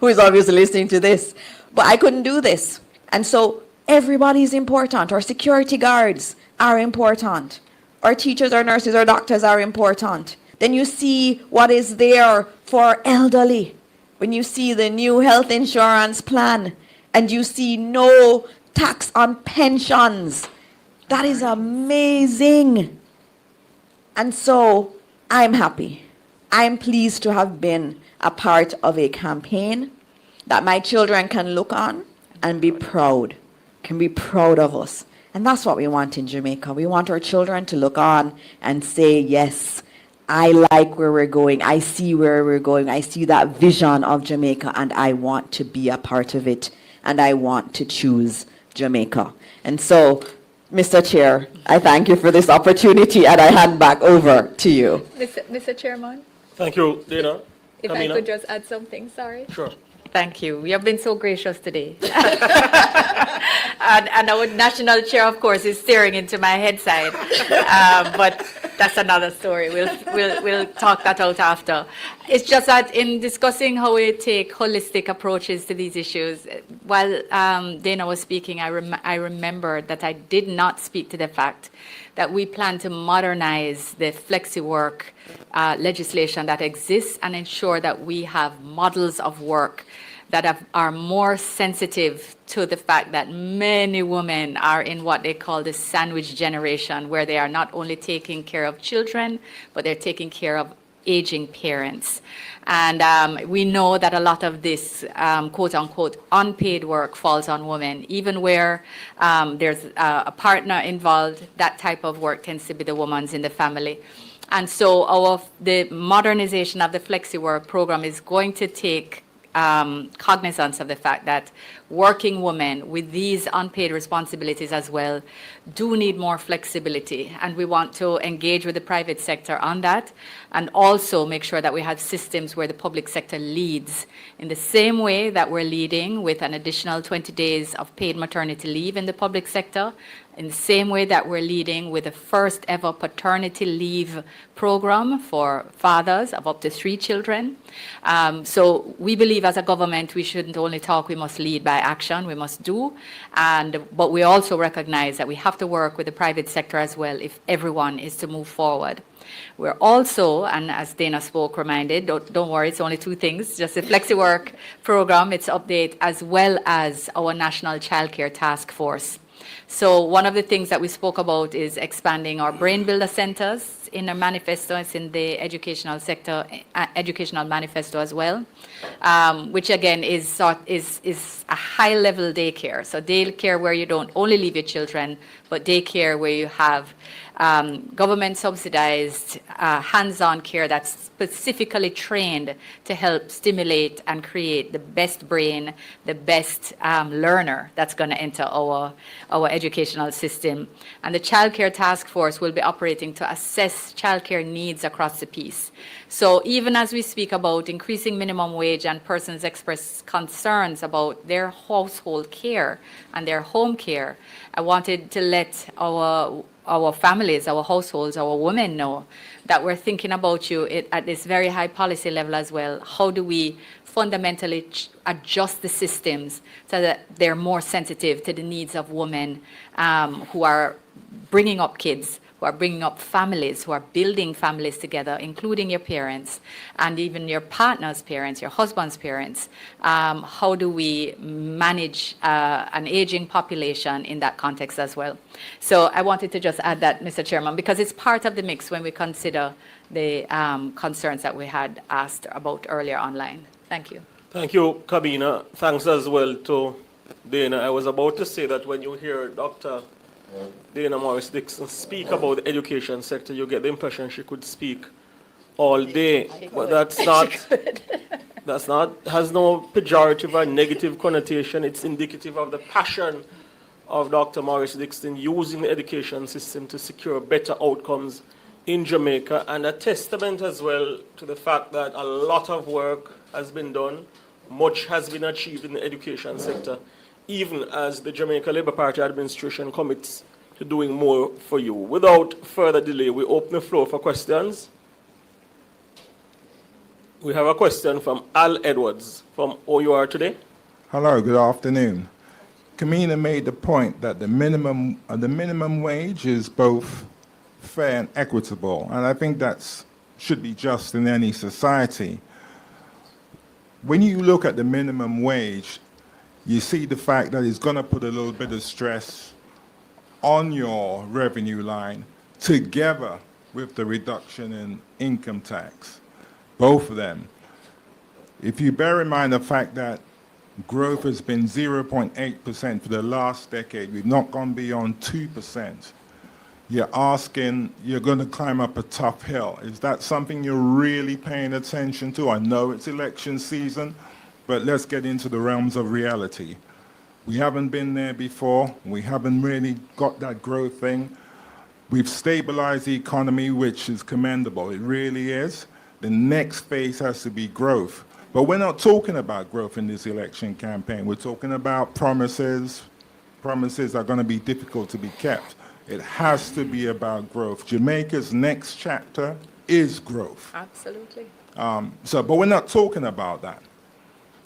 who is obviously listening to this. But I couldn't do this. And so everybody is important. Our security guards are important. Our teachers, our nurses, our doctors are important. Then you see what is there for elderly. When you see the new health insurance plan, and you see no tax on pensions, that is amazing. And so I'm happy. I'm pleased to have been a part of a campaign that my children can look on and be proud, can be proud of us. And that's what we want in Jamaica. We want our children to look on and say, yes, I like where we're going. I see where we're going. I see that vision of Jamaica, and I want to be a part of it. And I want to choose Jamaica. And so, Mr. Chair, I thank you for this opportunity, and I hand back over to you. Mr. Chairman, Thank you, Dana. if Amina? I could just add something, sorry. Sure. Thank you. You have been so gracious today. And our national chair, of course, is staring into my head side. But that's another story. We'll talk that out after. It's just that in discussing how we take holistic approaches to these issues, while Dana was speaking, I remembered that I did not speak to the fact that we plan to modernize the flexi-work legislation that exists and ensure that we have models of work that are more sensitive to the fact that many women are in what they call the sandwich generation, where they are not only taking care of children, but they're taking care of aging parents. And we know that a lot of this quote-unquote unpaid work falls on women. Even where there's a partner involved, that type of work tends to be the woman's in the family. And so the modernization of the flexi-work program is going to take cognizance of the fact that working women with these unpaid responsibilities as well do need more flexibility, and we want to engage with the private sector on that, and also make sure that we have systems where the public sector leads in the same way that we're leading with an additional 20 days of paid maternity leave in the public sector, in the same way that we're leading with the first ever paternity leave program for fathers of up to 3 children. So we believe as a government we shouldn't only talk, we must lead by action, we must do. But we also recognize that we have to work with the private sector as well if everyone is to move forward. We're also, and as Dana spoke, reminded, don't worry, it's only 2 things, just the Flexi Work program, its update, as well as our National Childcare Task Force. So one of the things that we spoke about is expanding our brain builder centers in our manifesto. It's in the educational sector, educational manifesto as well, which again is a high-level daycare. So daycare where you don't only leave your children, but daycare where you have government-subsidized hands-on care that's specifically trained to help stimulate and create the best brain, the best learner that's going to enter our educational system. And the Childcare Task Force will be operating to assess childcare needs across the piece. So even as we speak about increasing minimum wage and persons express concerns about their household care and their home care, I wanted to let our families, our households, our women know that we're thinking about you at this very high policy level as well. How do we fundamentally adjust the systems so that they're more sensitive to the needs of women who are bringing up kids, who are bringing up families, who are building families together, including your parents and even your partner's parents, your husband's parents. How do we manage an aging population in that context as well? So I wanted to just add that, Mr. Chairman, because it's part of the mix when we consider the concerns that we had asked about earlier online. Thank you. Thank you, Kabina. Thanks as well to Dana. I was about to say that when you hear Dr. Dana Morris Dixon speak about the education sector, you get the impression she could speak all day, but that's not, has no pejorative or negative connotation. It's indicative of the passion of Dr. Morris Dixon using the education system to secure better outcomes in Jamaica, and a testament as well to the fact that a lot of work has been done, much has been achieved in the education sector, even as the Jamaica Labour Party administration commits to doing more for you. Without further delay, we open the floor for questions. We have a question from Al Edwards from OUR Today. Hello, good afternoon. Kamina made the point that the minimum wage is both fair and equitable, and I think that should be just in any society. When you look at the minimum wage, you see the fact that it's going to put a little bit of stress on your revenue line together with the reduction in income tax, both of them. If you bear in mind the fact that growth has been 0.8% for the last decade, we've not gone beyond 2%, you're going to climb up a tough hill. Is that something you're really paying attention to? I know it's election season, but let's get into the realms of reality. We haven't been there before. We haven't really got that growth thing. We've stabilized the economy, which is commendable. It really is. The next phase has to be growth. But we're not talking about growth in this election campaign. We're talking about promises. Promises are going to be difficult to be kept. It has to be about growth. Jamaica's next chapter is growth. Absolutely. But we're not talking about that.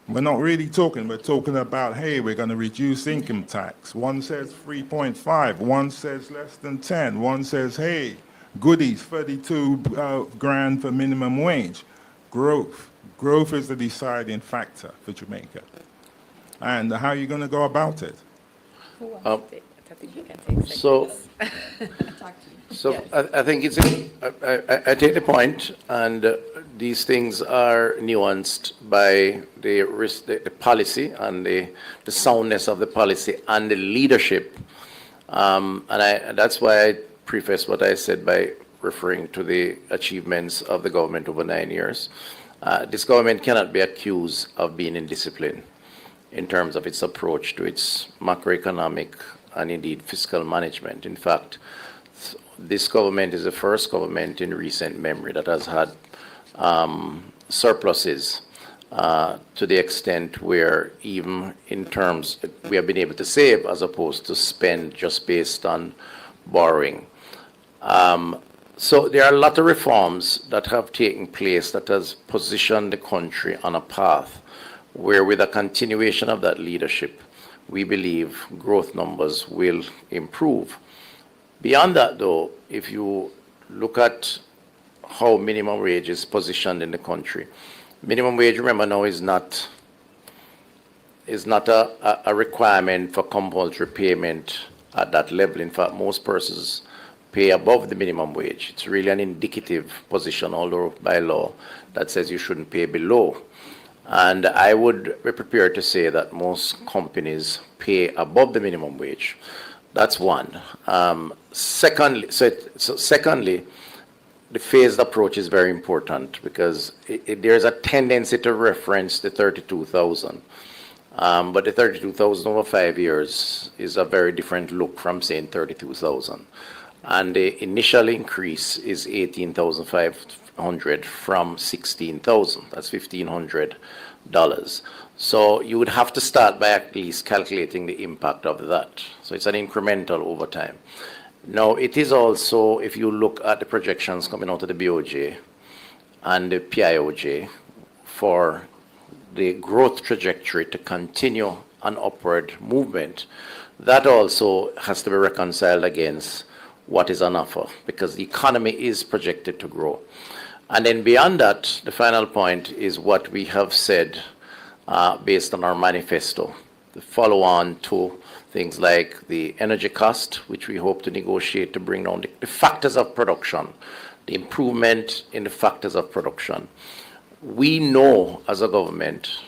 We're not really talking. We're talking about, hey, we're going to reduce income tax. One says 3.5. One says less than 10. One says, hey, goodies, 32 grand for minimum wage. Growth. Growth is the deciding factor for Jamaica. And how are you going to go about it? Who wants to take? I think you can take So I think it's, I take the point, and these things are nuanced by the policy and the soundness of the policy and the leadership. And that's why I preface what I said by referring to the achievements of the government over 9 years. This government cannot be accused of being indisciplined. in terms of its approach to its macroeconomic and indeed fiscal management. In fact, this government is the first government in recent memory that has had surpluses to the extent where even in terms we have been able to save as opposed to spend just based on borrowing. So there are a lot of reforms that have taken place that has positioned the country on a path where with a continuation of that leadership, we believe growth numbers will improve. Beyond that, though, if you look at how minimum wage is positioned in the country, minimum wage, remember now, is not a requirement for compulsory payment at that level. In fact, most persons pay above the minimum wage. It's really an indicative position, although by law, that says you shouldn't pay below. And I would be prepared to say that most companies pay above the minimum wage. That's one. Secondly, the phased approach is very important because there's a tendency to reference the 32,000. But the 32,000 over 5 years is a very different look from saying 32,000. And the initial increase is 18,500 from 16,000. That's $1,500. So you would have to start by at least calculating the impact of that. So it's an incremental over time. Now, it is also, if you look at the projections coming out of the BOJ and the PIOJ for the growth trajectory to continue an upward movement, that also has to be reconciled against what is on offer because the economy is projected to grow. And then beyond that, the final point is what we have said based on our manifesto, the follow-on to things like the energy cost, which we hope to negotiate to bring down the factors of production, the improvement in the factors of production. We know as a government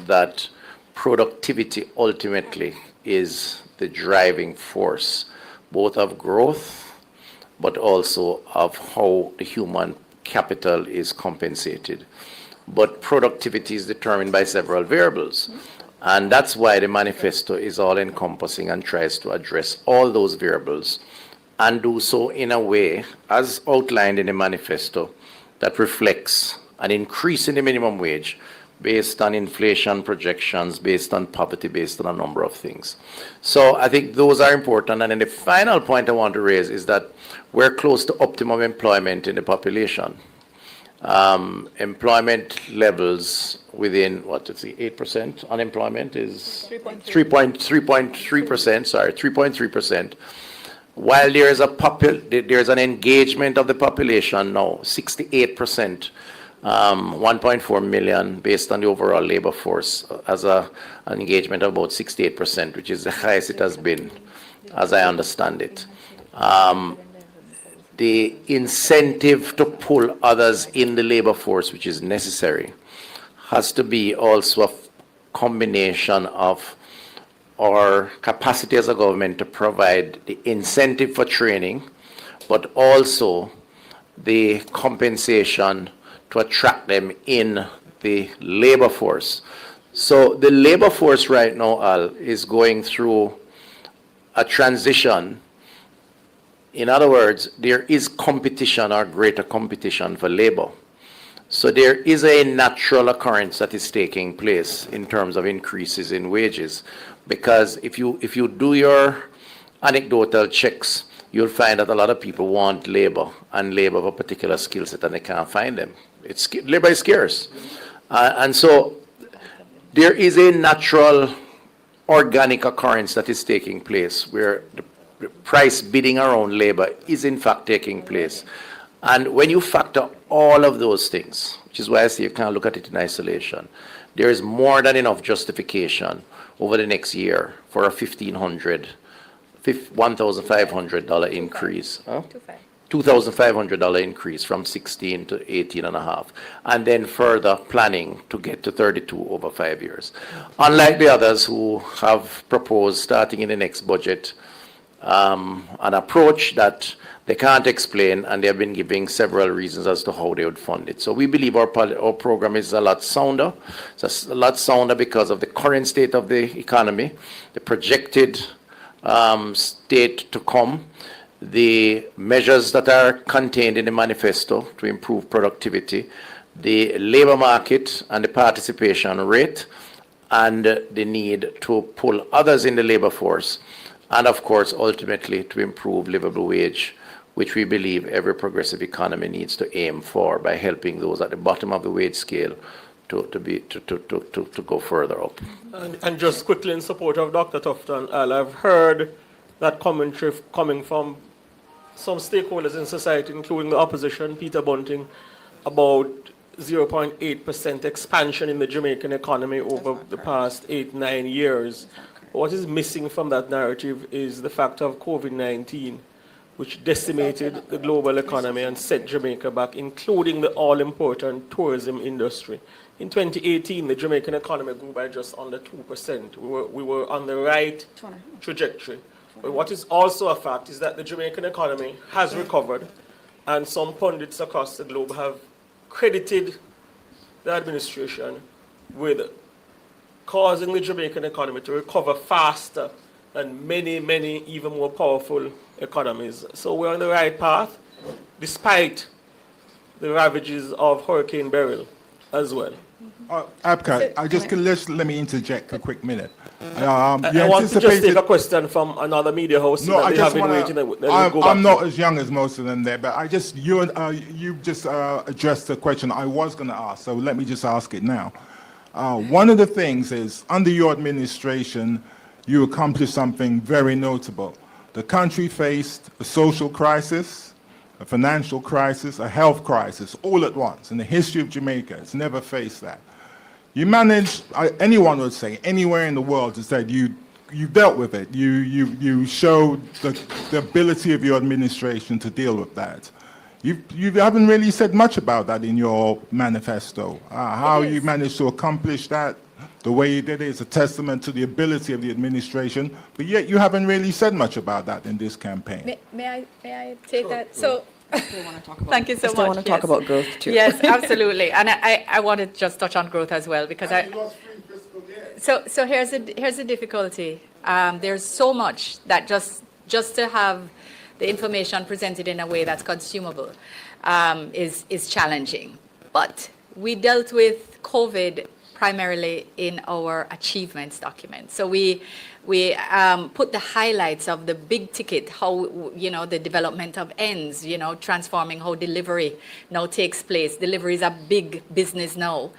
that productivity ultimately is the driving force, both of growth, but also of how the human capital is compensated. But productivity is determined by several variables. And that's why the manifesto is all-encompassing and tries to address all those variables and do so in a way, as outlined in the manifesto, that reflects an increase in the minimum wage based on inflation projections, based on poverty, based on a number of things. So I think those are important. And then the final point I want to raise is that we're close to optimum employment in the population. Employment levels within, 8%? Unemployment is 3.3%, sorry, 3.3%. While there's an engagement of the population now, 68%, 1.4 million based on the overall labor force as an engagement of about 68%, which is the highest it has been, as I understand it. The incentive to pull others in the labor force, which is necessary, has to be also a combination of our capacity as a government to provide the incentive for training, but also the compensation to attract them in the labor force. So the labor force right now, Al, is going through a transition. In other words, there is competition or greater competition for labor. So there is a natural occurrence that is taking place in terms of increases in wages. Because if you do your anecdotal checks, you'll find that a lot of people want labor and labor of a particular skill set and they can't find them. Labor is scarce. And so there is a natural organic occurrence that is taking place where the price bidding around labor is in fact taking place. And when you factor all of those things, which is why I say you can't look at it in isolation, there is more than enough justification over the next year for a $1,500 increase. Huh? $2,500 increase from 16 to 18 and a half, and then further planning to get to 32 over 5 years. Unlike the others who have proposed starting in the next budget an approach that they can't explain, and they have been giving several reasons as to how they would fund it. So we believe our program is a lot sounder. It's a lot sounder because of the current state of the economy, the projected state to come, the measures that are contained in the manifesto to improve productivity, the labor market and the participation rate, and the need to pull others in the labor force, and of course, ultimately, to improve livable wage, which we believe every progressive economy needs to aim for by helping those at the bottom of the wage scale to go further up. And just quickly in support of Dr. Tufton, I've heard that commentary coming from some stakeholders in society, including the opposition, Peter Bunting, about 0.8% expansion in the Jamaican economy over the past 8-9 years. What is missing from that narrative is the fact of COVID-19, which decimated the global economy and set Jamaica back, including the all-important tourism industry. In 2018, the Jamaican economy grew by just under 2%. We were on the right trajectory. But what is also a fact is that the Jamaican economy has recovered, and some pundits across the globe have credited the administration with causing the Jamaican economy to recover faster than many, many even more powerful economies. So we're on the right path, despite the ravages of Hurricane Beryl as well. Abka, let me interject a quick minute. I want to just take a question from another media host. No, I just want to. I'm not as young as most of them there, but you just addressed the question I was going to ask, so let me just ask it now. One of the things is, under your administration, you accomplished something very notable. The country faced a social crisis, a financial crisis, a health crisis, all at once. In the history of Jamaica, it's never faced that. You managed, anyone would say, anywhere in the world, to say you dealt with it. You showed the ability of your administration to deal with that. You haven't really said much about that in your manifesto. How you managed to accomplish that, the way you did it, is a testament to the ability of the administration, but yet you haven't really said much about that in this campaign. May I take that? So, Thank you so much. I want to talk about growth too. Yes, absolutely. And I want to just touch on growth as well, because so here's the difficulty. There's so much that just to have the information presented in a way that's consumable is challenging. But we dealt with COVID primarily in our achievements document. So we put the highlights of the big ticket, how, the development of ends, transforming how delivery now takes place. Delivery is a big business now.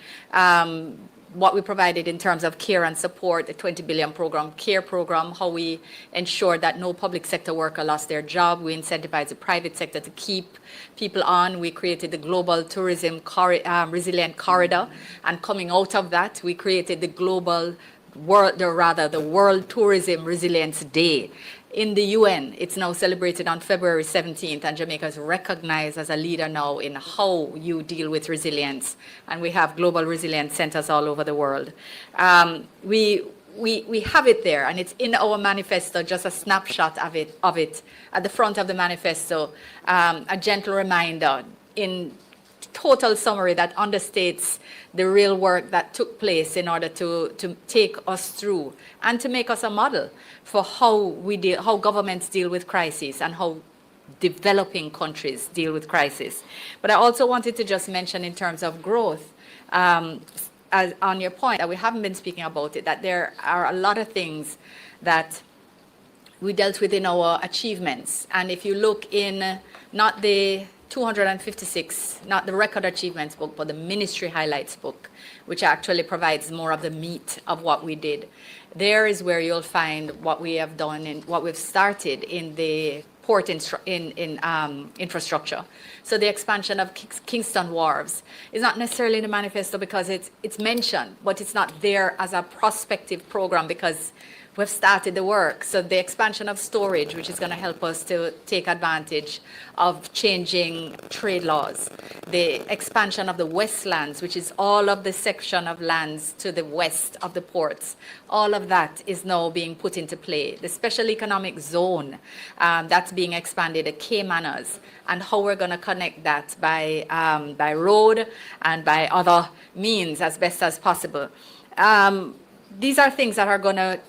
What we provided in terms of care and support, the 20 billion care program, how we ensure that no public sector worker lost their job. We incentivized the private sector to keep people on. We created the global tourism resilient corridor. And coming out of that, we created the World Tourism Resilience Day. In the UN, it's now celebrated on February 17th, and Jamaica is recognized as a leader now in how you deal with resilience. And we have global resilience centers all over the world. We have it there, and it's in our manifesto, just a snapshot of it at the front of the manifesto, a gentle reminder in total summary that understates the real work that took place in order to take us through and to make us a model for how governments deal with crises and how developing countries deal with crisis. But I also wanted to just mention in terms of growth, as on your point, that we haven't been speaking about it, that there are a lot of things that we dealt with in our achievements. And if you look in not the 256, not the record achievements book, but the ministry highlights book, which actually provides more of the meat of what we did. There is where you'll find what we have done and what we've started in the port infrastructure. So the expansion of Kingston Wharves is not necessarily in the manifesto because it's mentioned, but it's not there as a prospective program because We've started the work. So the expansion of storage, which is going to help us to take advantage of changing trade laws. The expansion of the Westlands, which is all of the section of lands to the west of the ports. All of that is now being put into play. The special economic zone that's being expanded, the Caymanners, and how we're going to connect that by road and by other means as best as possible. These are things that are going to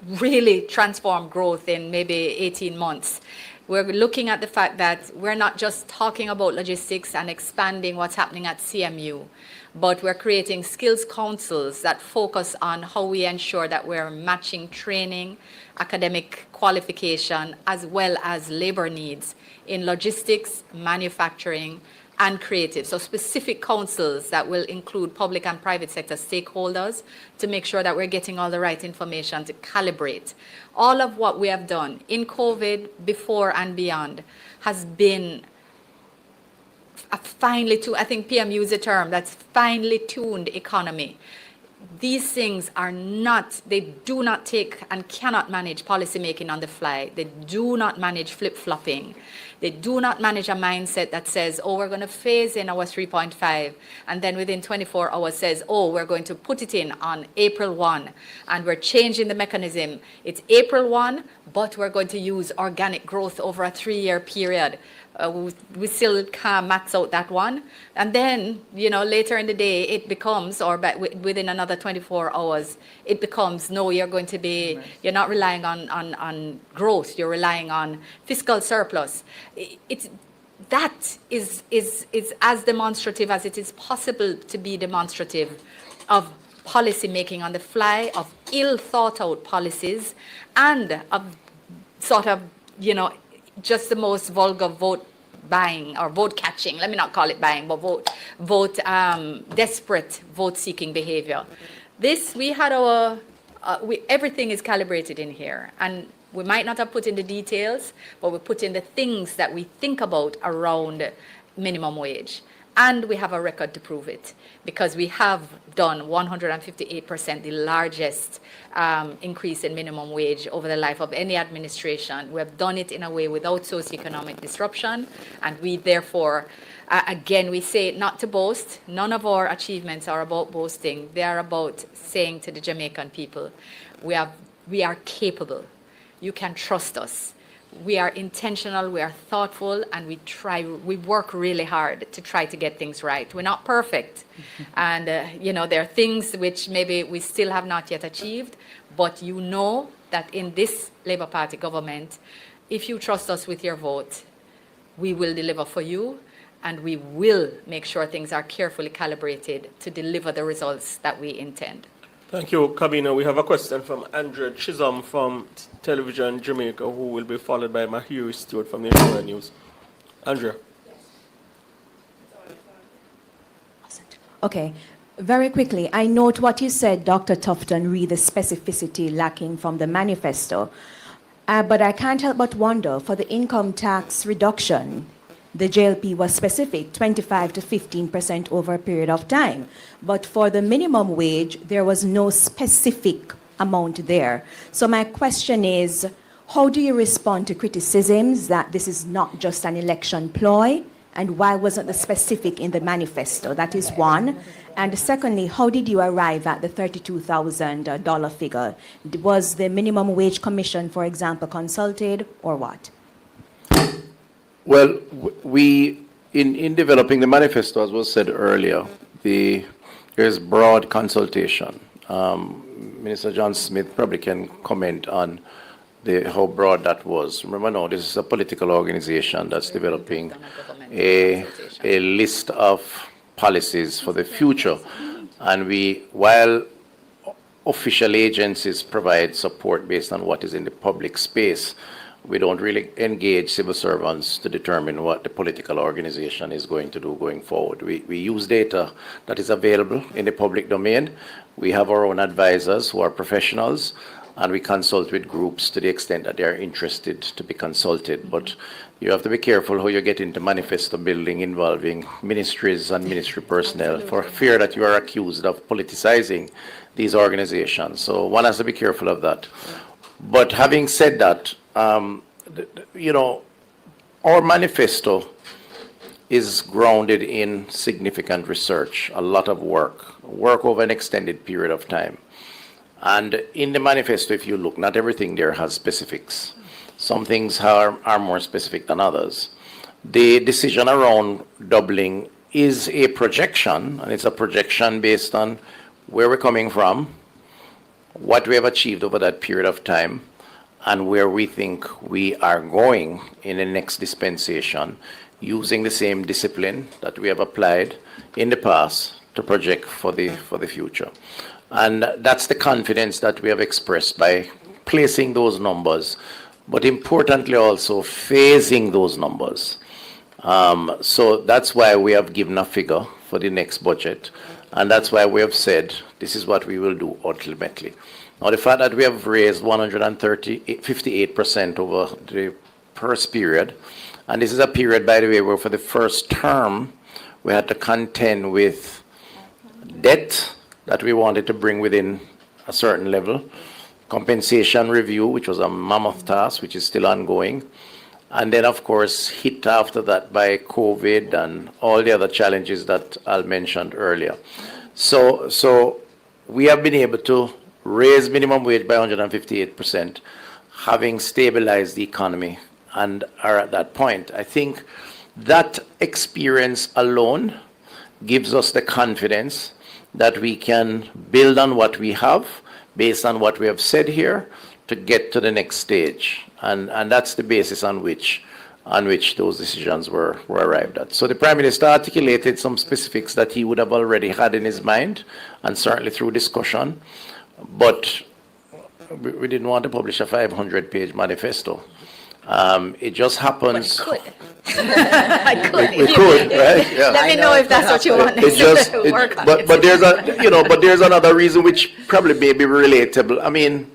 really transform growth in maybe 18 months. We're looking at the fact that we're not just talking about logistics and expanding what's happening at CMU, but we're creating skills councils that focus on how we ensure that we're matching training, academic qualification, as well as labor needs in logistics, manufacturing, and creative. So specific councils that will include public and private sector stakeholders to make sure that we're getting all the right information to calibrate. All of what we have done in COVID, before and beyond, has been a finely tuned, I think PM used the term, that's finely tuned economy. These things are not, they do not take and cannot manage policy making on the fly. They do not manage flip-flopping. They do not manage a mindset that says, oh, we're going to phase in our 3.5, and then within 24 hours says, oh, we're going to put it in on April 1, and we're changing the mechanism. It's April 1, but we're going to use organic growth over a 3-year period. We still can't max out that one. And then, later in the day, it becomes, or within another 24 hours, it becomes, no, you're going to be, you're not relying on growth, you're relying on fiscal surplus. That is as demonstrative as it is possible to be demonstrative of policy making on the fly, of ill thought out policies, and of sort of, just the most vulgar vote buying or vote catching. Let me not call it buying, but desperate vote seeking behavior. This, we had everything is calibrated in here, and we might not have put in the details, but we put in the things that we think about around minimum wage. And we have a record to prove it, because we have done 158%, the largest increase in minimum wage over the life of any administration. We have done it in a way without socioeconomic disruption, and we therefore, again, we say it not to boast. None of our achievements are about boasting. They are about saying to the Jamaican people, we are capable. You can trust us. We are intentional, we are thoughtful, and we work really hard to try to get things right. We're not perfect. And, there are things which maybe we still have not yet achieved, but that in this Labour Party government, if you trust us with your vote, we will deliver for you, and we will make sure things are carefully calibrated to deliver the results that we intend. Thank you, Kabina. We have a question from Andrea Chisholm from Television Jamaica, who will be followed by Mahiri Stewart from the National News. Andrea. Okay. Very quickly, I note what you said, Dr. Tufton, read the specificity lacking from the manifesto. But I can't help but wonder, for the income tax reduction, the JLP was specific, 25 to 15% over a period of time. But for the minimum wage, there was no specific amount there. So my question is, how do you respond to criticisms that this is not just an election ploy? And why wasn't the specific in the manifesto? That is one. And secondly, how did you arrive at the $32,000 figure? Was the Minimum Wage Commission, for example, consulted, or what? Well, we, in developing the manifesto, as was said earlier, there's broad consultation. Minister John Smith probably can comment on how broad that was. Remember now, this is a political organization that's developing a list of policies for the future. And while official agencies provide support based on what is in the public space, we don't really engage civil servants to determine what the political organization is going to do going forward. We use data that is available in the public domain. We have our own advisors who are professionals, and we consult with groups to the extent that they are interested to be consulted. But you have to be careful how you get into manifesto building involving ministries and ministry personnel for fear that you are accused of politicizing these organizations. So one has to be careful of that. But having said that, you know, our manifesto is grounded in significant research, a lot of work over an extended period of time. And in the manifesto, if you look, not everything there has specifics. Some things are more specific than others. The decision around doubling is a projection, and it's a projection based on where we're coming from, what we have achieved over that period of time, and where we think we are going in the next dispensation, using the same discipline that we have applied in the past to project for the future. And that's the confidence that we have expressed by placing those numbers, but importantly also phasing those numbers. So that's why we have given a figure for the next budget, and that's why we have said this is what we will do ultimately. Now, the fact that we have raised 58% over the first period, and this is a period, by the way, where for the first term we had to contend with debt that we wanted to bring within a certain level, compensation review, which was a mammoth task, which is still ongoing, and then, of course, hit after that by COVID and all the other challenges that Al mentioned earlier. So we have been able to raise minimum wage by 158%, having stabilized the economy and are at that point. I think that experience alone gives us the confidence that we can build on what we have based on what we have said here to get to the next stage. And that's the basis on which those decisions were arrived at. So the Prime Minister articulated some specifics that he would have already had in his mind, and certainly through discussion, but we didn't want to publish a 500-page manifesto. It just happens. But it could. I could. We could, right? Yeah. Let me know if that's what you want It just, to work on. but there's another reason which probably may be relatable. I mean,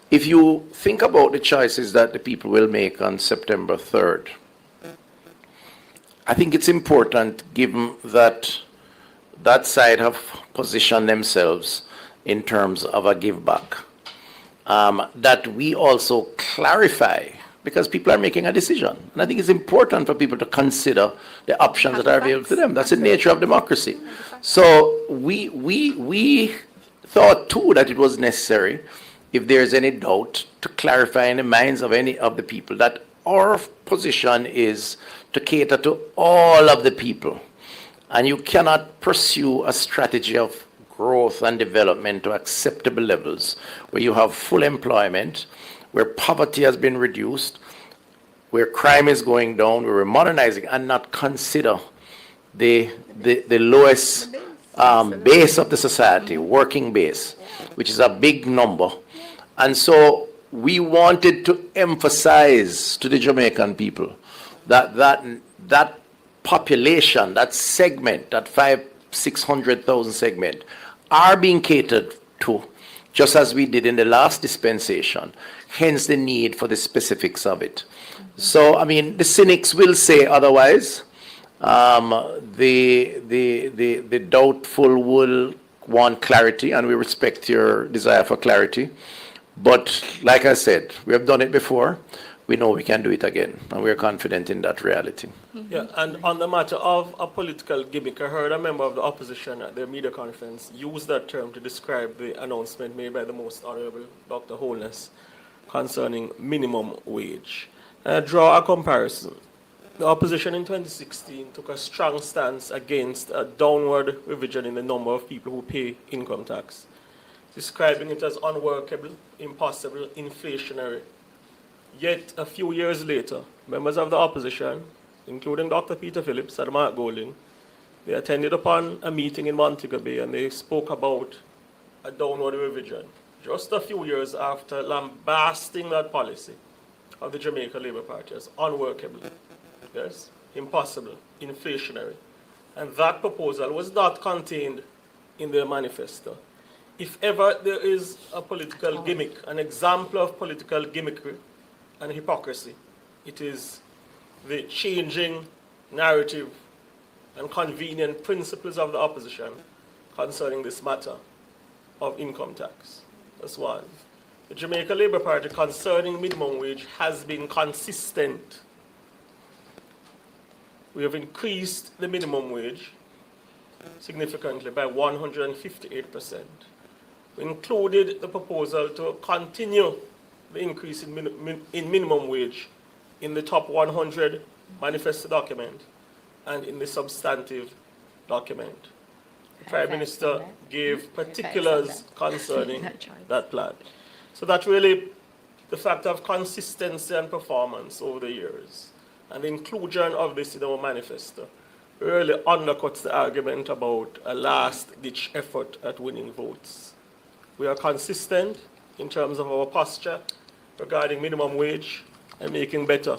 if you think about the choices that the people will make on September 3rd, I think it's important, given that that side have positioned themselves in terms of a give back, that we also clarify, because people are making a decision. And I think it's important for people to consider the options that are available to them. That's the nature of democracy. So we thought too that it was necessary, if there's any doubt, to clarify in the minds of any of the people that our position is to cater to all of the people. And you cannot pursue a strategy of growth and development to acceptable levels where you have full employment, where poverty has been reduced, where crime is going down, where we're modernizing, and not consider the lowest base of the society, working base, which is a big number. And so we wanted to emphasize to the Jamaican people that population, that segment, that 500,000-600,000 segment, are being catered to, just as we did in the last dispensation, hence the need for the specifics of it. So, I mean, the cynics will say otherwise. The doubtful will want clarity, and we respect your desire for clarity. But like I said, we have done it before. We know we can do it again, and we're confident in that reality. Yeah, and on the matter of a political gimmick, I heard a member of the opposition at the media conference use that term to describe the announcement made by the Most Honorable Dr. Holness concerning minimum wage. Draw a comparison. The opposition in 2016 took a strong stance against a downward revision in the number of people who pay income tax, describing it as unworkable, impossible, inflationary. Yet, a few years later, members of the opposition, including Dr. Peter Phillips and Mark Golding, they attended upon a meeting in Montego Bay, and they spoke about a downward revision, just a few years after lambasting that policy of the Jamaica Labour Party as unworkable, yes, impossible, inflationary. And that proposal was not contained in their manifesto. if ever there is a political gimmick, an example of political gimmickry and hypocrisy, it is the changing narrative and convenient principles of the opposition concerning this matter of income tax. That's one. The Jamaica Labour Party concerning minimum wage has been consistent. We have increased the minimum wage significantly by 158%. We included the proposal to continue the increase in minimum wage in the top 100 manifesto document and in the substantive document. The Prime Minister gave particulars concerning that plan. So that really, the fact of consistency and performance over the years and the inclusion of this in our manifesto really undercuts the argument about a last-ditch effort at winning votes. We are consistent in terms of our posture regarding minimum wage and making better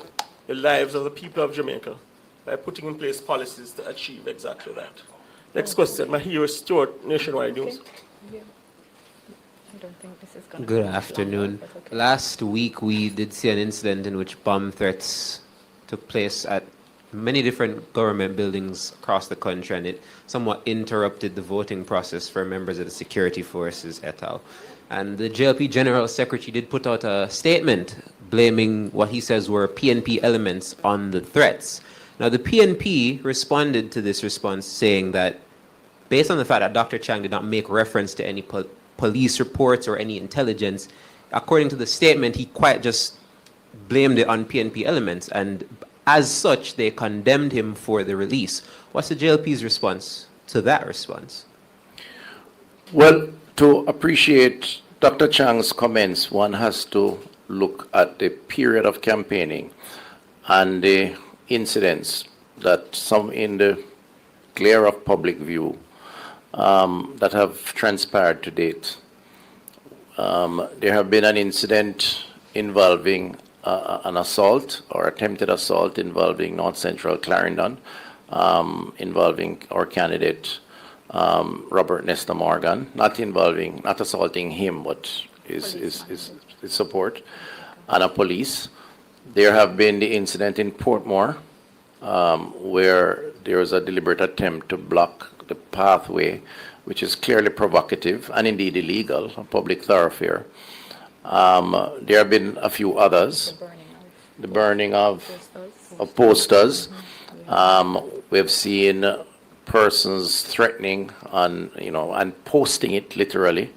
the lives of the people of Jamaica by putting in place policies to achieve exactly that. Next question, Mahir Stewart, Nationwide News. Good afternoon. Last week we did see an incident in which bomb threats took place at many different government buildings across the country, and it somewhat interrupted the voting process for members of the security forces et al. And the JLP General Secretary did put out a statement blaming what he says were PNP elements on the threats. Now, the PNP responded to this response saying that based on the fact that Dr. Chang did not make reference to any police reports or any intelligence, according to the statement, he quite just blamed it on PNP elements, and as such, they condemned him for the release. What's the JLP's response to that response? Well, to appreciate Dr. Chang's comments, one has to look at the period of campaigning and the incidents that some in the glare of public view that have transpired to date. There have been an incident involving an assault or attempted assault involving North Central Clarendon, involving our candidate Robert Nestor Morgan, not assaulting him, but his support, and a police. There have been the incident in Portmore, where there was a deliberate attempt to block the pathway, which is clearly provocative and indeed illegal, a public thoroughfare. There have been a few others. The burning of posters. We have seen persons threatening and posting it literally.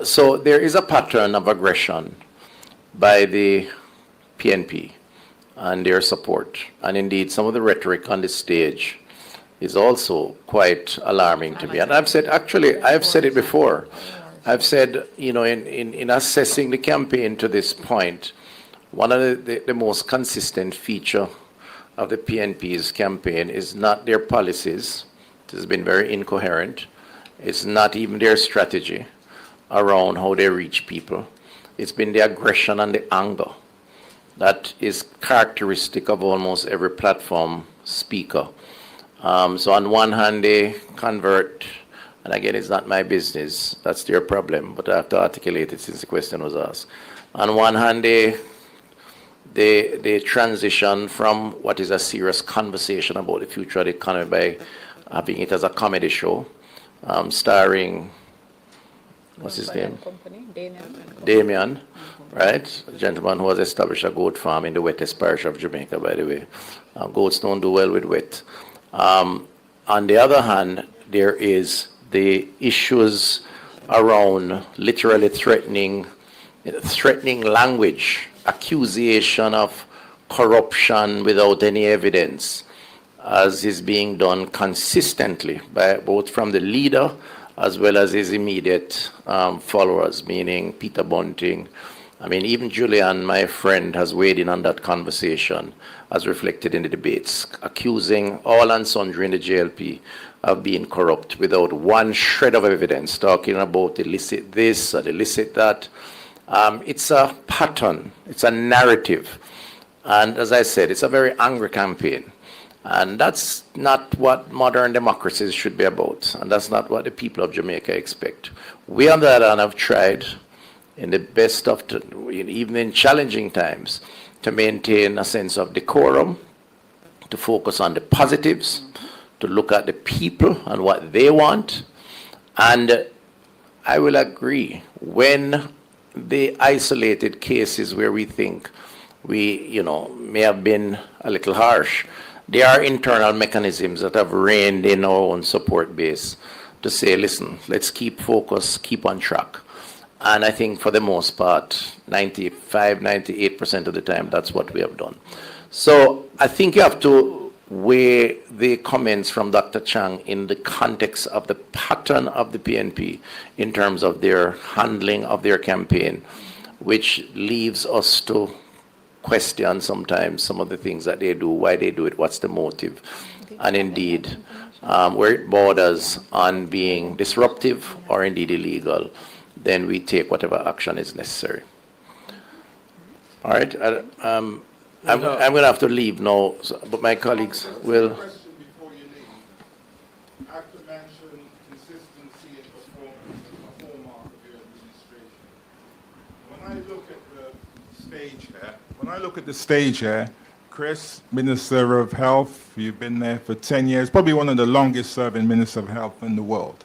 So there is a pattern of aggression by the PNP and their support. And indeed, some of the rhetoric on the stage is also quite alarming to me. And I've said it before. I've said, in assessing the campaign to this point, one of the most consistent feature of the PNP's campaign is not their policies. It has been very incoherent. It's not even their strategy around how they reach people. It's been the aggression and the anger that is characteristic of almost every platform speaker. So on one hand, they convert, and again, it's not my business, that's their problem, but I have to articulate it since the question was asked. On one hand, they transition from what is a serious conversation about the future of the economy by having it as a comedy show, starring, what's his name? Damien, right? A gentleman who has established a goat farm in the wettest parish of Jamaica, by the way. Goats don't do well with wet. On the other hand, there is the issues around literally threatening language, accusation of corruption without any evidence, as is being done consistently by both from the leader as well as his immediate followers, meaning Peter Bunting. I mean, even Julian, my friend, has weighed in on that conversation, as reflected in the debates, accusing all and sundry in the JLP of being corrupt without one shred of evidence, talking about illicit this or illicit that. It's a pattern, it's a narrative. And as I said, it's a very angry campaign. And that's not what modern democracies should be about. And that's not what the people of Jamaica expect. We, on the other hand, have tried in the best of, even in challenging times, to maintain a sense of decorum, to focus on the positives, to look at the people and what they want. And I will agree, when the isolated cases where we think we, may have been a little harsh, there are internal mechanisms that have reigned in our own support base to say, listen, let's keep focus, keep on track. And I think for the most part, 95, 98% of the time, that's what we have done. So I think you have to weigh the comments from Dr. Chang in the context of the pattern of the PNP in terms of their handling of their campaign, which leaves us to question sometimes some of the things that they do, why they do it, what's the motive, and indeed where it borders on being disruptive or indeed illegal, then we take whatever action is necessary. All right, I'm going to have to leave now, but my colleagues will. Question before you leave. After mentioned consistency in performance as a hallmark of your administration. When I look at the stage here, Chris, Minister of Health, you've been there for 10 years, probably one of the longest serving Minister of Health in the world.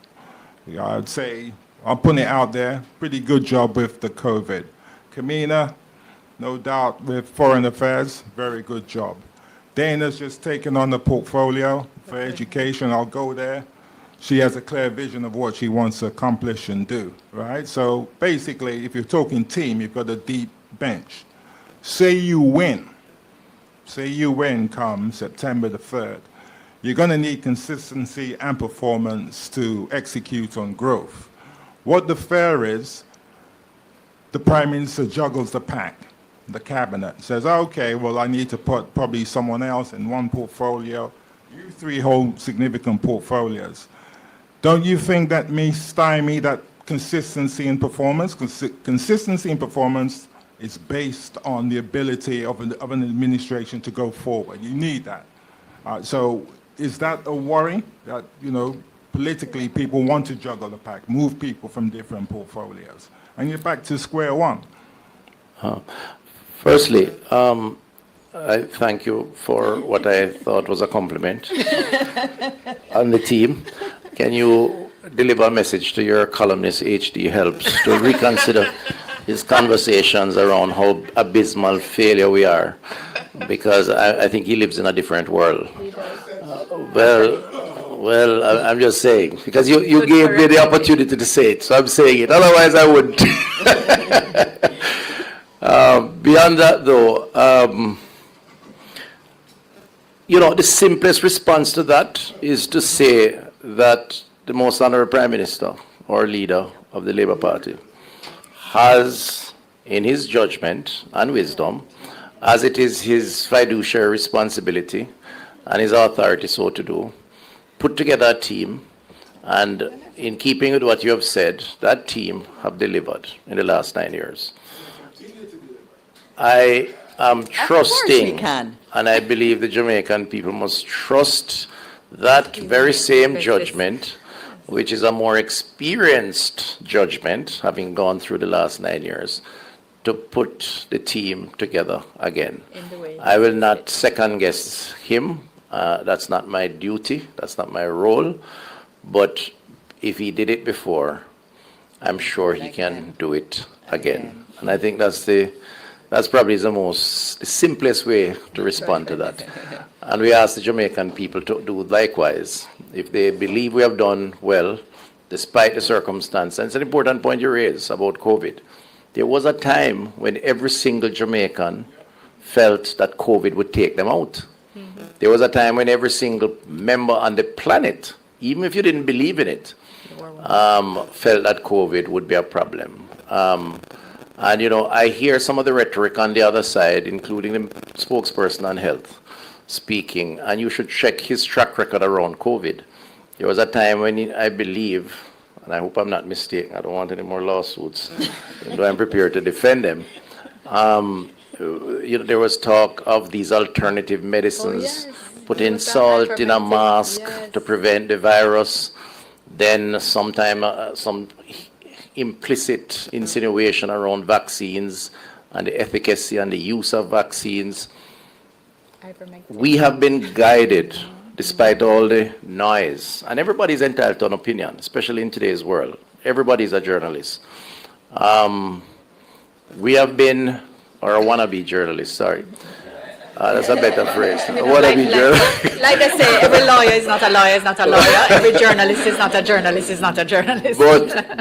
I'd say, I'm putting it out there, pretty good job with the COVID. Kamina, no doubt with Foreign Affairs, very good job. Dana's just taken on the portfolio for education, I'll go there. She has a clear vision of what she wants to accomplish and do, right? So basically, if you're talking team, you've got a deep bench. Say you win come September the 3rd. You're going to need consistency and performance to execute on growth. What the fear is, the Prime Minister juggles the pack. The cabinet says, okay, well, I need to put probably someone else in one portfolio. You three hold significant portfolios. Don't you think that may stymie that consistency in performance? Consistency in performance is based on the ability of an administration to go forward. You need that. So is that a worry that, politically people want to juggle the pack, move people from different portfolios? And you're back to square one. Firstly, I thank you for what I thought was a compliment on the team. Can you deliver a message to your columnist, HD Helps, to reconsider his conversations around how abysmal failure we are? Because I think he lives in a different world. Well, I'm just saying, because you gave me the opportunity to say it, so I'm saying it. Otherwise, I wouldn't. Beyond that, though, the simplest response to that is to say that the most honorable Prime Minister or leader of the Labour Party has, in his judgment and wisdom, as it is his fiduciary responsibility and his authority so to do, put together a team, and in keeping with what you have said, that team have delivered in the last 9 years. I am trusting, and I believe the Jamaican people must trust that very same judgment, which is a more experienced judgment, having gone through the last 9 years, to put the team together again. I will not second guess him. That's not my duty. That's not my role. But if he did it before, I'm sure he can do it again. And I think that's probably the simplest way to respond to that. And we ask the Jamaican people to do likewise. If they believe we have done well, despite the circumstance. And it's an important point you raise about COVID. There was a time when every single Jamaican felt that COVID would take them out. There was a time when every single member on the planet, even if you didn't believe in it, felt that COVID would be a problem. And, I hear some of the rhetoric on the other side, including the spokesperson on health, speaking, and you should check his track record around COVID. There was a time when I believe, and I hope I'm not mistaken, I don't want any more lawsuits, though I'm prepared to defend them. There was talk of these alternative medicines putting salt in a mask to prevent the virus, then sometime some implicit insinuation around vaccines and the efficacy and the use of vaccines. We have been guided despite all the noise, and everybody's entitled to an opinion, especially in today's world. Everybody's a journalist. We have been, or a wannabe journalist, sorry. That's a better phrase. A wannabe journalist. Like they say, every lawyer is not a lawyer, is not a lawyer. Every journalist is not a journalist, is not a journalist.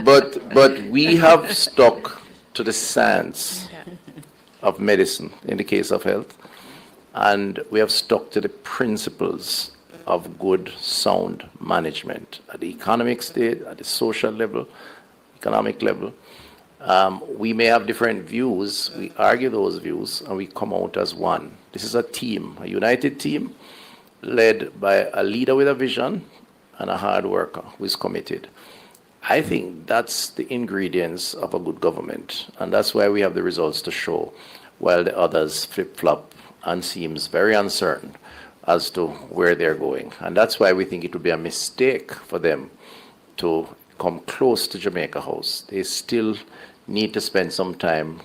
But we have stuck to the science of medicine in the case of health, and we have stuck to the principles of good, sound management at the economic state, at the social level, economic level. We may have different views, we argue those views, and we come out as one. This is a team, a united team, led by a leader with a vision and a hard worker who is committed. I think that's the ingredients of a good government, and that's why we have the results to show, while the others flip-flop and seems very uncertain as to where they're going. And that's why we think it would be a mistake for them to come close to Jamaica House. They still need to spend some time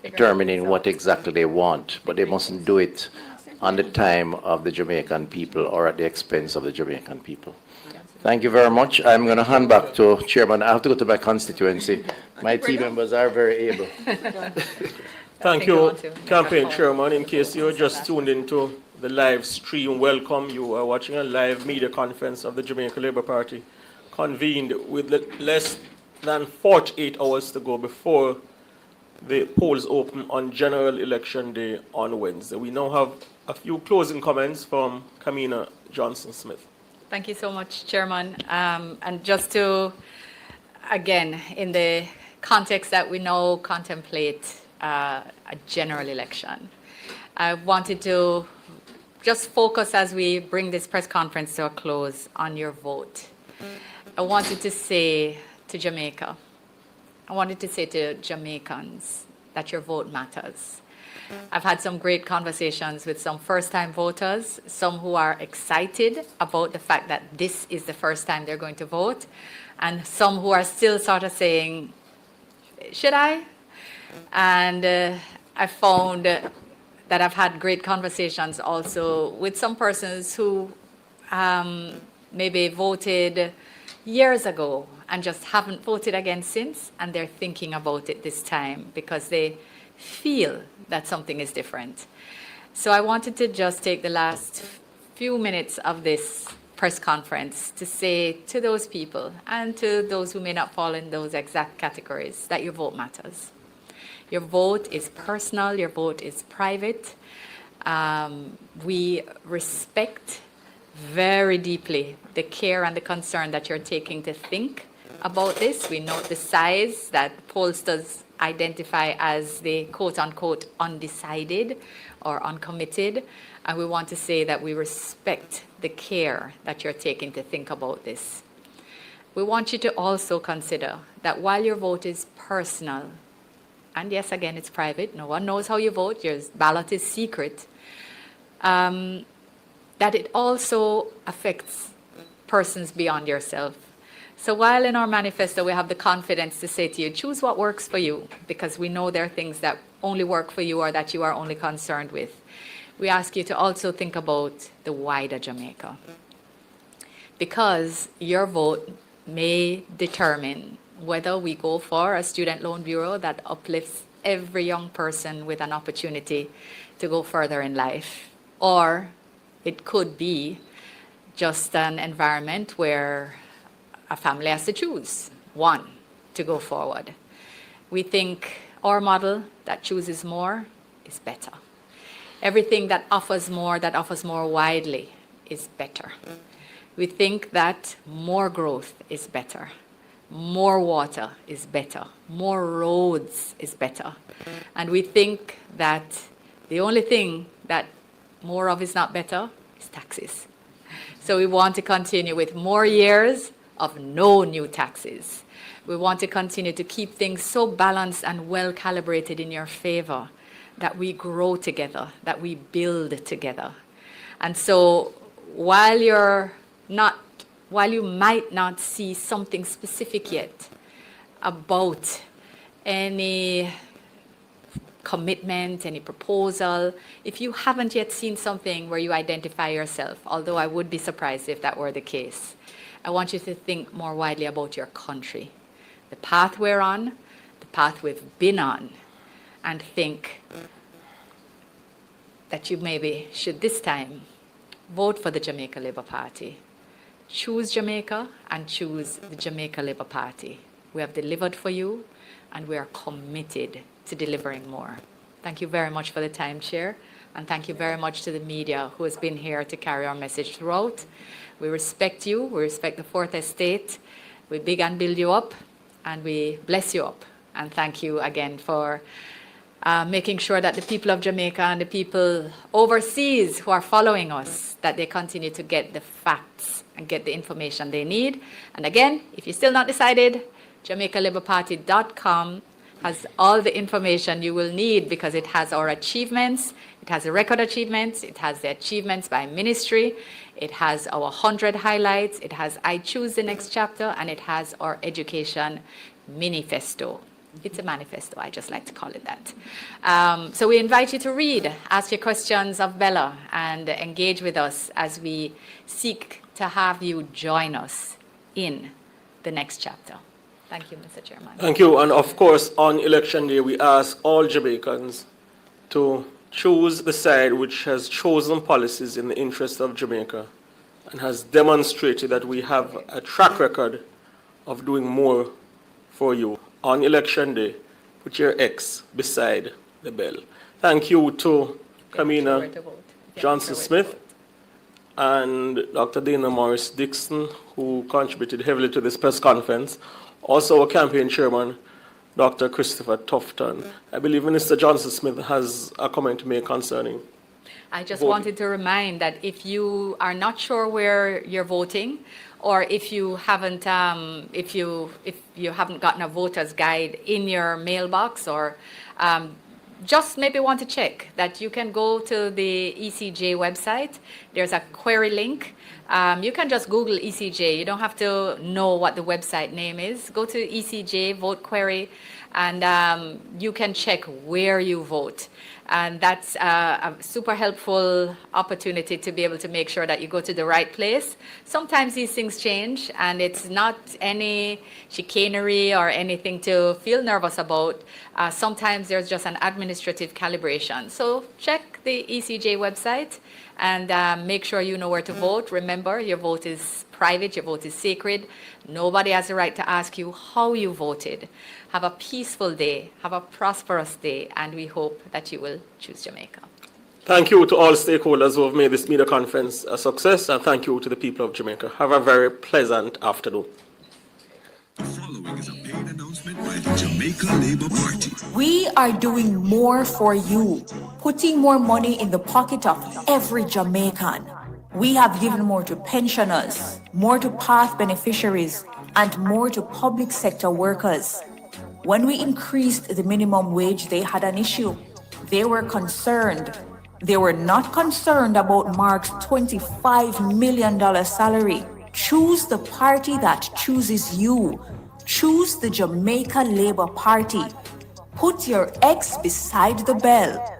determining what exactly they want, but they mustn't do it on the time of the Jamaican people or at the expense of the Jamaican people. Thank you very much. I'm going to hand back to Chairman. I have to go to my constituency. My team members are very able. Thank you, Campaign Chairman. In case you just tuned into the live stream, welcome. You are watching a live media conference of the Jamaica Labour Party, convened with less than 48 hours to go before the polls open on general election day on Wednesday. We now have a few closing comments from Kamina Johnson-Smith. Thank you so much, Chairman. And just to, again, in the context that we now contemplate a general election, I wanted to just focus as we bring this press conference to a close on your vote. I wanted to say to Jamaica, I wanted to say to Jamaicans that your vote matters. I've had some great conversations with some first-time voters, some who are excited about the fact that this is the first time they're going to vote, and some who are still sort of saying, should I? And I found that I've had great conversations also with some persons who maybe voted years ago and just haven't voted again since, and they're thinking about it this time because they feel that something is different. So I wanted to just take the last few minutes of this press conference to say to those people and to those who may not fall in those exact categories that your vote matters. Your vote is personal, your vote is private. We respect very deeply the care and the concern that you're taking to think about this. We note the size that pollsters identify as the quote-unquote undecided or uncommitted, and we want to say that we respect the care that you're taking to think about this. We want you to also consider that while your vote is personal, and yes, again, it's private, no one knows how you vote, your ballot is secret, that it also affects persons beyond yourself. So while in our manifesto we have the confidence to say to you, choose what works for you, because we know there are things that only work for you or that you are only concerned with, we ask you to also think about the wider Jamaica. Because your vote may determine whether we go for a student loan bureau that uplifts every young person with an opportunity to go further in life, or it could be just an environment where a family has to choose one to go forward. We think our model that chooses more is better. Everything that offers more widely is better. We think that more growth is better. More water is better. More roads is better. And we think that the only thing that more of is not better is taxes. So we want to continue with more years of no new taxes. We want to continue to keep things so balanced and well calibrated in your favor that we grow together, that we build together. And so while you might not see something specific yet about any commitment, any proposal, if you haven't yet seen something where you identify yourself, although I would be surprised if that were the case, I want you to think more widely about your country, the path we're on, the path we've been on, and think that you maybe should this time vote for the Jamaica Labour Party. Choose Jamaica and choose the Jamaica Labour Party. We have delivered for you, and we are committed to delivering more. Thank you very much for the time, Chair, and thank you very much to the media who has been here to carry our message throughout. We respect you, we respect the Fourth Estate, we big and build you up, and we bless you up. And thank you again for making sure that the people of Jamaica and the people overseas who are following us, that they continue to get the facts and get the information they need. And again, if you're still not decided, JamaicaLabourParty.com has all the information you will need, because it has our achievements, it has the record achievements, it has the achievements by ministry, it has our 100 highlights, it has I Choose the Next Chapter, and it has our education manifesto. It's a manifesto, I just like to call it that. So we invite you to read, ask your questions of Bella, and engage with us as we seek to have you join us in the next chapter. Thank you, Mr. Chairman. Thank you. And of course, on election day, we ask all Jamaicans to choose the side which has chosen policies in the interest of Jamaica and has demonstrated that we have a track record of doing more for you. On election day, put your X beside the bell. Thank you to Kamina Johnson-Smith and Dr. Dana Morris-Dixon, who contributed heavily to this press conference. Also, our campaign chairman, Dr. Christopher Tufton. I believe Minister Johnson-Smith has a comment to make concerning. I just voting. wanted to remind that if you are not sure where you're voting, or if you haven't gotten a voter's guide in your mailbox, or just maybe want to check that, you can go to the ECJ website. There's a query link. You can just Google ECJ. You don't have to know what the website name is. Go to ECJ, vote query, and you can check where you vote. And that's a super helpful opportunity to be able to make sure that you go to the right place. Sometimes these things change, and it's not any chicanery or anything to feel nervous about. Sometimes there's just an administrative calibration. So check the ECJ website and make sure you know where to vote. Remember, your vote is private, your vote is sacred. Nobody has the right to ask you how you voted. Have a peaceful day, have a prosperous day, and we hope that you will choose Jamaica. Thank you to all stakeholders who have made this media conference a success, and thank you to the people of Jamaica. Have a very pleasant afternoon. The following is a paid announcement by the Jamaica Labour Party. We are doing more for you, putting more money in the pocket of every Jamaican. We have given more to pensioners, more to path beneficiaries, and more to public sector workers. When we increased the minimum wage, they had an issue. They were concerned. They were not concerned about Mark's $25 million salary. Choose the party that chooses you. Choose the Jamaica Labour Party. Put your X beside the bell.